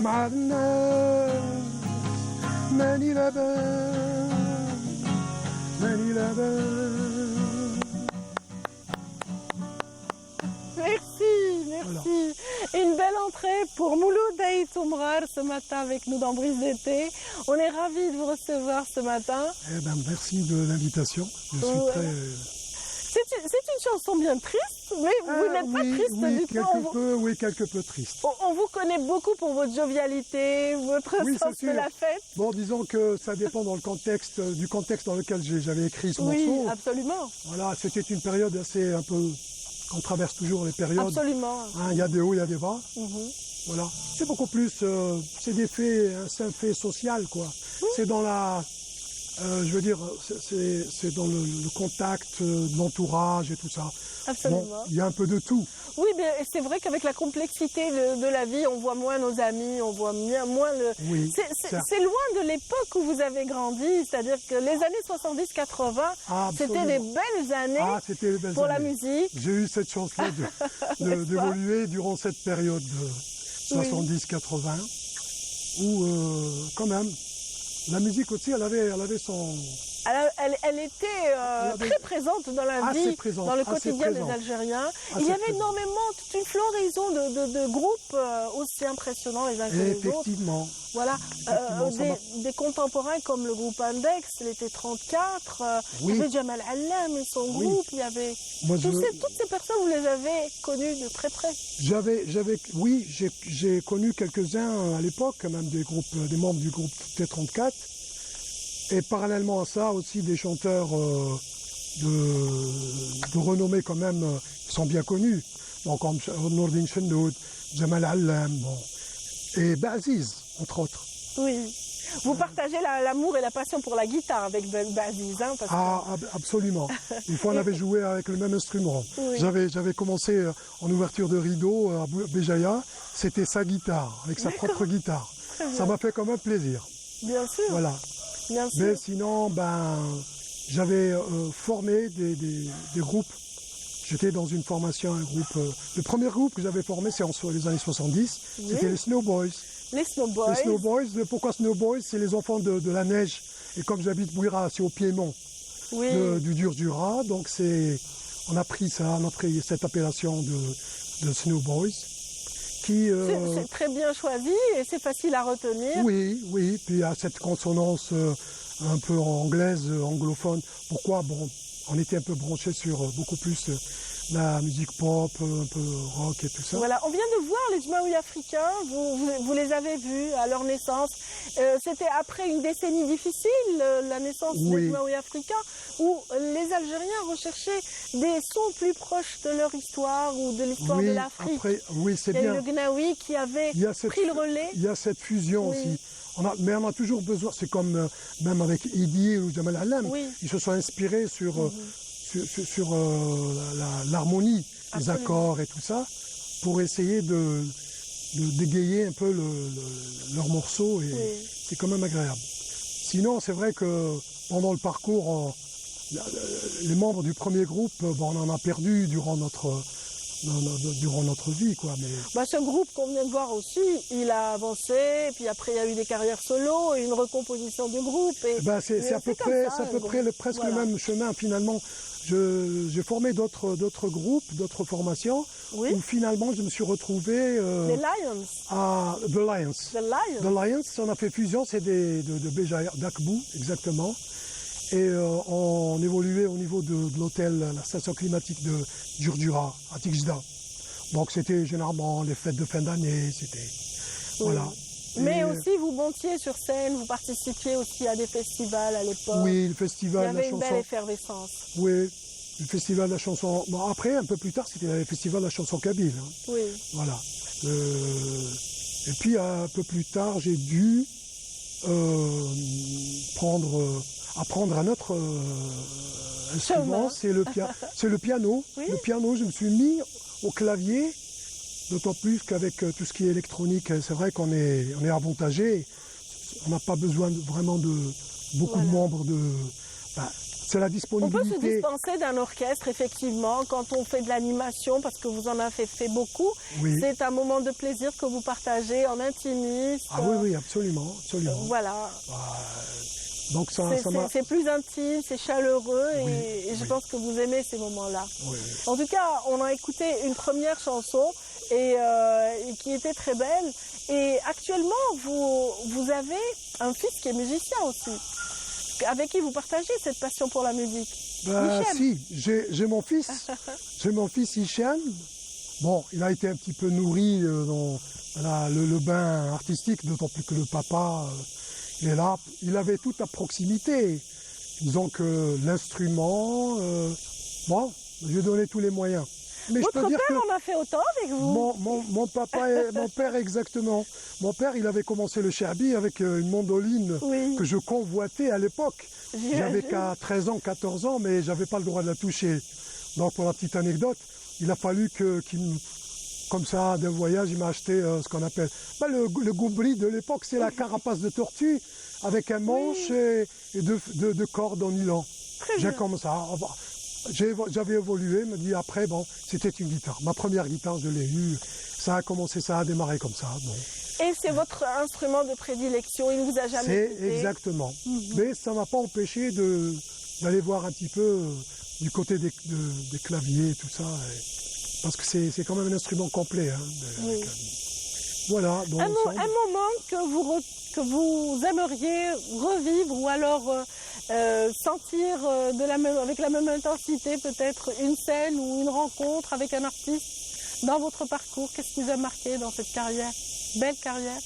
مع الناس ماني لباس ماني لباس. Merci, merci. Une belle entrée pour Mouloud Aït Oumrar ce matin avec nous dans Brise d'été. On est ravis de vous recevoir ce matin. Eh ben, merci de l'invitation. Je suis très... C'est une chanson bien triste, mais vous n'êtes pas triste du tout. Oui, quelque peu triste. On vous connaît beaucoup pour votre jovialité, votre sens de la fête. Bon, disons que ça dépend dans le contexte, du contexte dans lequel j'avais écrit ce morceau. Oui, absolument. Voilà, c'était une période assez un peu... On traverse toujours les périodes. Absolument. Il y a des hauts, il y a des bas. Voilà. C'est beaucoup plus... c'est des faits, c'est un fait social, quoi. C'est dans la... je veux dire, c'est dans le contact de l'entourage et tout ça. Absolument. Bon, il y a un peu de tout. Oui, mais c'est vrai qu'avec la complexité de la vie, on voit moins nos amis, on voit moins le... Oui, c'est loin de l'époque où vous avez grandi, c'est-à-dire que les années 70-80, c'était des belles années pour la musique. J'ai eu cette chance-là d'évoluer durant cette période de 70-80, où quand même, la musique aussi, elle avait son... Elle était très présente dans la vie, dans le quotidien des Algériens. Il y avait énormément, toute une floraison de groupes aussi impressionnants les uns que les autres. Effectivement. Voilà, des contemporains comme le groupe Index, l'été 34, il y avait Jamal Allam et son groupe, il y avait... Toutes ces personnes, vous les avez connues de très près. Oui, j'ai connu quelques-uns à l'époque, même des membres du groupe T34. Et parallèlement à ça, aussi des chanteurs de renommée quand même, qui sont bien connus. Donc comme Nourdine Chendoud, Jamal Allam, et Baziz, entre autres. Oui. Vous partagez l'amour et la passion pour la guitare avec Baziz, hein, Absolument. Une fois, on avait joué avec le même instrument. Oui. J'avais commencé en ouverture de rideau à Béjaïa. C'était sa guitare, avec sa propre guitare. Ça m'a fait quand même plaisir. Bien sûr. Voilà. Mais sinon, j'avais formé des groupes. J'étais dans une formation, un groupe. Le premier groupe que j'avais formé, c'est les années 70. C'était les Snow Boys. Les Snow Boys. Les Snow Boys. Pourquoi Snow Boys? C'est les enfants de la neige. Et comme j'habite Bouira, c'est au Piémont du Djurdjura. Donc on a pris cette appellation de Snow Boys. C'est très bien choisi et c'est facile à retenir. Oui. Puis il y a cette consonance un peu anglaise, anglophone. Pourquoi? On était un peu branchés sur beaucoup plus la musique pop, un peu rock et tout ça. Voilà, on vient de voir les Jmaoui africains, vous les avez vus à leur naissance. C'était après une décennie difficile, la naissance des Jmaoui africains, où les Algériens recherchaient des sons plus proches de leur histoire ou de l'histoire de l'Afrique. C'est bien. Et le Gnaoui qui avait pris le relais. Il y a cette fusion aussi. Mais on a toujours besoin, c'est comme même avec Idi ou Jamal Allam, ils se sont inspirés sur l'harmonie, les accords et tout ça, pour essayer de dégayer un peu leurs morceaux, et c'est quand même agréable. Sinon, c'est vrai que pendant le parcours, les membres du premier groupe, on en a perdu durant notre vie, quoi. Mais... ce groupe qu'on vient de voir aussi, il a avancé, et puis après il y a eu des carrières solo et une recomposition du groupe. C'est à peu près, presque le même chemin finalement. J'ai formé d'autres groupes, d'autres formations, où finalement je me suis retrouvé les Lions. The Lions, on a fait fusion, c'est de Béjaïa, d'Akbou exactement. Et on évoluait au niveau de l'hôtel, la station climatique de Djurdjura, à Tixda. Donc c'était généralement les fêtes de fin d'année, c'était... Voilà. Mais aussi, vous montiez sur scène, vous participiez aussi à des festivals à l'époque. Oui, le Il y festival de la avait une chanson. belle effervescence. Oui, le festival de la chanson. Bon, après, un peu plus tard, c'était le festival de la chanson kabyle. Hein. Oui. Voilà. Et puis, un peu plus tard, j'ai dû apprendre un autre instrument, c'est le piano. Oui. Le piano, je me suis mis au clavier, d'autant plus qu'avec tout ce qui est électronique, c'est vrai qu'on est avantagé. On n'a pas besoin vraiment de beaucoup de membres c'est la On disponibilité. peut se dispenser d'un orchestre, effectivement, quand on fait de l'animation, parce que vous en avez fait beaucoup. Oui. C'est un moment de plaisir que vous partagez en intimiste. Ah oui, absolument, absolument. Voilà. Donc ça m'a... C'est plus intime, c'est chaleureux, Oui, et je oui. pense que vous aimez ces moments-là. Oui. En tout cas, on a écouté une première chanson et qui était très belle. Et actuellement, vous avez un fils qui est musicien aussi, avec qui vous partagez cette passion pour la musique. Hichem. Si, j'ai mon fils. J'ai mon fils Hichem. Bon, il a été un petit peu nourri dans le bain artistique, d'autant plus que le papa, il est là. Il avait tout à proximité. Disons que l'instrument, bon, je lui ai donné tous les moyens. Mais Votre je peux dire père que en a fait autant avec vous? mon papa et mon père exactement. Mon père, il avait commencé le sherbi avec une mandoline que je convoitais à l'époque. J'avais qu'à 13 ans, 14 ans, mais j'avais pas le droit de la toucher. Donc pour la petite anecdote, il a fallu comme ça, d'un voyage, il m'a acheté ce qu'on appelle le goubri de l'époque, c'est la carapace de tortue avec un manche et deux cordes en nylon. J'ai comme ça. J'avais évolué, me dit après, bon, c'était une guitare. Ma première guitare, je l'ai eue. Ça a démarré comme ça. Bon. Et c'est votre instrument de prédilection, il ne vous a jamais quitté? C'est exactement. Mais ça ne m'a pas empêché d'aller voir un petit peu du côté des claviers et tout ça. Parce que c'est quand même un instrument complet. Hein, oui. Voilà. Donc, un moment que vous aimeriez revivre ou alors sentir avec la même intensité peut-être une scène ou une rencontre avec un artiste dans votre parcours. Qu'est-ce qui vous a marqué dans cette carrière? Belle carrière.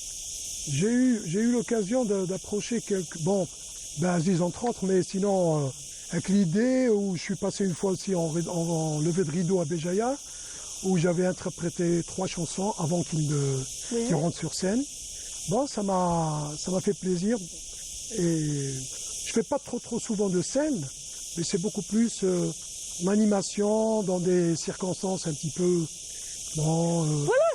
J'ai eu l'occasion d'approcher quelques... Bon, Aziz entre autres, mais sinon avec l'idée où je suis passé une fois aussi en levée de rideau à Béjaïa, où j'avais interprété 3 chansons avant qu'il rentre sur scène. Bon, ça m'a fait plaisir. Et je fais pas trop souvent de scène, mais c'est beaucoup plus en animation, dans des circonstances un petit peu... Bon, voilà,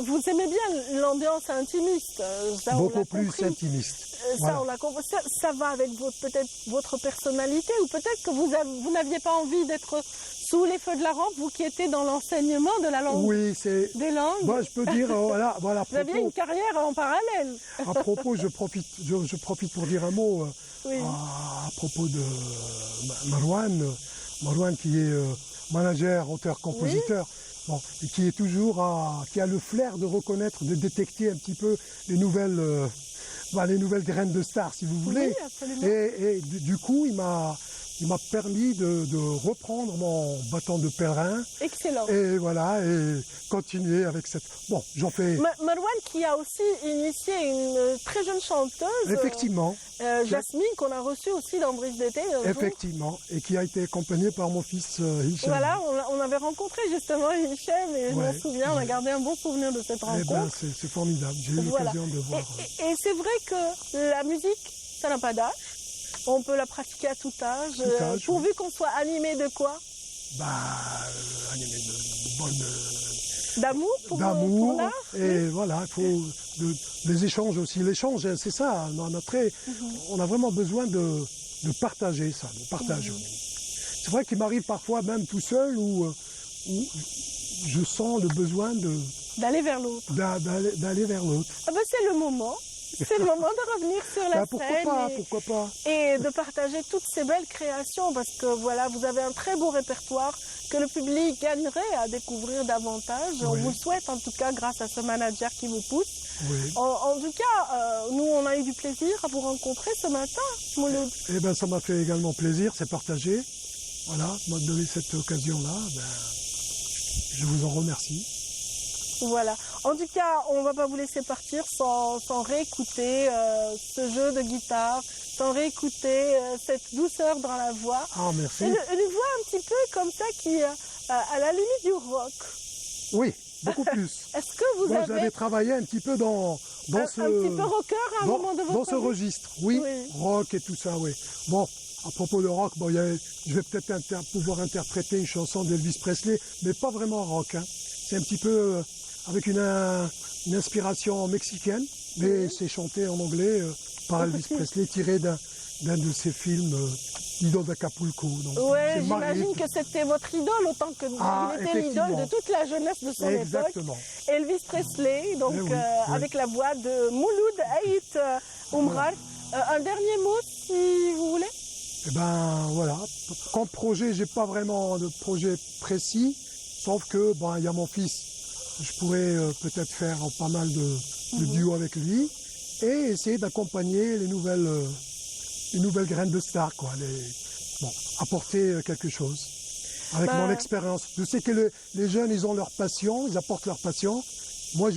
vous aimez bien l'ambiance intimiste. Ça, beaucoup plus intimiste. Ça, on l'a compris. Ça va avec peut-être votre personnalité, ou peut-être que vous n'aviez pas envie d'être sous les feux de la rampe, vous qui étiez dans l'enseignement de la langue. Oui, des langues. Moi, je peux dire, voilà. Vous aviez une carrière en parallèle. À propos, je profite pour dire un mot à propos de Marwan qui est manager, auteur, compositeur. Oui. Bon, et qui est toujours qui a le flair de reconnaître, de détecter un petit peu les nouvelles graines de stars, si vous voulez. Oui, absolument. Et du coup, il m'a permis de reprendre mon bâton de pèlerin. Excellent. Et voilà, et continuer avec cette... Bon, j'en fais... Marwan qui a aussi initié une très jeune chanteuse. Effectivement. Jasmine, qu'on a reçue aussi dans Brise d'été. Effectivement, et qui a été accompagnée par mon fils Hichem. Voilà, on avait rencontré justement Hichem, et je m'en souviens, on a gardé un bon souvenir de cette rencontre. C'est formidable, j'ai eu l'occasion de voir... Et c'est vrai que la musique, ça n'a pas d'âge. On peut la pratiquer à tout âge, pourvu qu'on soit animé de quoi? Animé de bonne... D'amour pour l'art. Et voilà, il faut des échanges aussi. L'échange, c'est ça. On a vraiment besoin de partager ça, de partage. C'est vrai qu'il m'arrive parfois, même tout seul, où je sens le besoin d'aller vers l'autre. D'aller vers l'autre. Ah ben c'est le moment. C'est le moment de revenir sur la scène. Pourquoi pas. Et de partager toutes ces belles créations, parce que voilà, vous avez un très beau répertoire que le public gagnerait à découvrir davantage. Oui. On vous le souhaite en tout cas grâce à ce manager qui vous pousse. Oui. En tout cas, nous on a eu du plaisir à vous rencontrer ce matin, Mouloud. Eh bien ça m'a fait également plaisir, c'est partagé. Voilà, m'a donné cette occasion-là. Je vous en remercie. Voilà. En tout cas, on ne va pas vous laisser partir sans réécouter ce jeu de guitare, sans réécouter cette douceur dans la voix. Ah, merci. Une voix un petit peu comme ça qui à la limite du rock. Oui, beaucoup plus. Est-ce que vous Moi, j'avais travaillé un petit peu dans ce... un petit peu rocker à un moment de votre dans ce vie? registre, oui, Oui. rock et tout ça, oui. Bon, à propos de rock, bon, je vais peut-être pouvoir interpréter une chanson d'Elvis Presley, mais pas vraiment rock. Hein. C'est un petit peu avec une inspiration mexicaine, mais c'est chanté en anglais par Elvis Presley, tiré d'un de ses films, l'idole d'Acapulco. Oui, j'imagine que c'était votre idole autant que il était l'idole de toute la jeunesse de son Exactement. époque. Elvis Presley, donc oui. avec la voix de Mouloud Aït Oumrar. Un dernier mot, si vous voulez. Eh ben voilà, comme projet, j'ai pas vraiment de projet précis, sauf que il y a mon fils. Je pourrais peut-être faire pas mal de duos avec lui et essayer d'accompagner les nouvelles graines de stars, quoi. Apporter quelque chose avec mon expérience. Je sais que les jeunes, ils ont leur passion, ils apportent leur passion. Moi,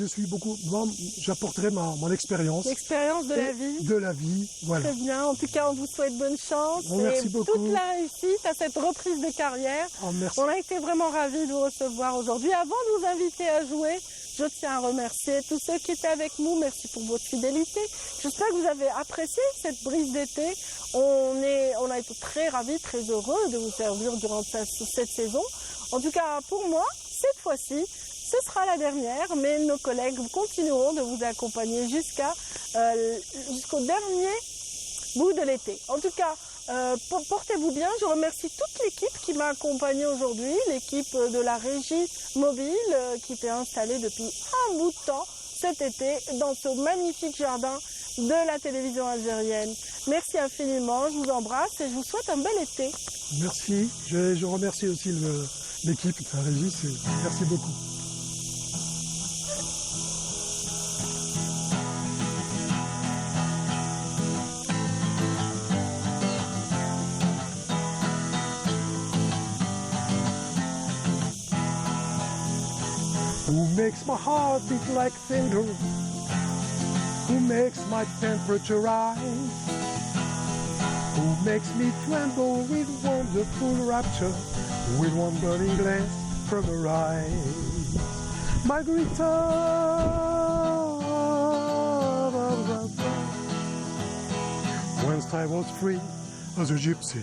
j'apporterai mon expérience. L'expérience de la vie. De la vie, voilà. Très bien. En tout cas, on vous souhaite bonne chance. Merci beaucoup. Toute la réussite à cette reprise de carrière. Oh, merci. On a été vraiment ravis de vous recevoir aujourd'hui. Avant de vous inviter à jouer, je tiens à remercier tous ceux qui étaient avec nous. Merci pour votre fidélité. J'espère que vous avez apprécié cette brise d'été. On a été très ravis, très heureux de vous servir durant cette saison. En tout cas, pour moi, cette fois-ci, ce sera la dernière, mais nos collègues continueront de vous accompagner jusqu'au dernier bout de l'été. En tout cas, portez-vous bien. Je remercie toute l'équipe qui m'a accompagnée aujourd'hui, l'équipe de la régie mobile qui était installée depuis un bout de temps cet été dans ce magnifique jardin de la télévision algérienne. Merci infiniment, je vous embrasse et je vous souhaite un bel été. Merci, je remercie aussi l'équipe de la régie, merci beaucoup. Who makes my heart beat like thunder? Who makes my temperature rise? Who makes me tremble with wonderful rapture? With one burning glance from her eyes. Margarita, once I was free as a gypsy,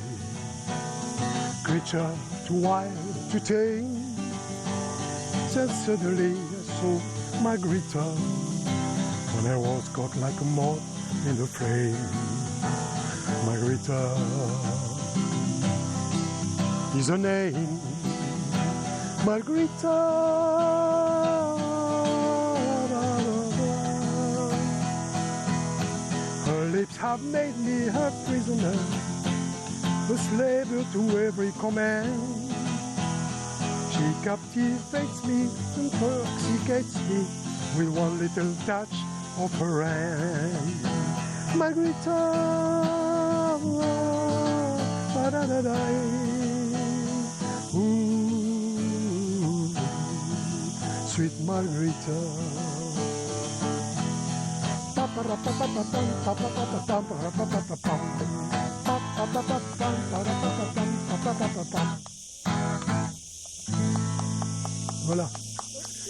creature too wild to tame. Then suddenly I saw Margarita, when I was caught like a moth in the flame. Margarita is her name. Margarita. Her lips have made me her prisoner, a slave to every command. She captivates me, intoxicates me with one little touch of her hand. Margarita, ooh, sweet Margarita. Voilà.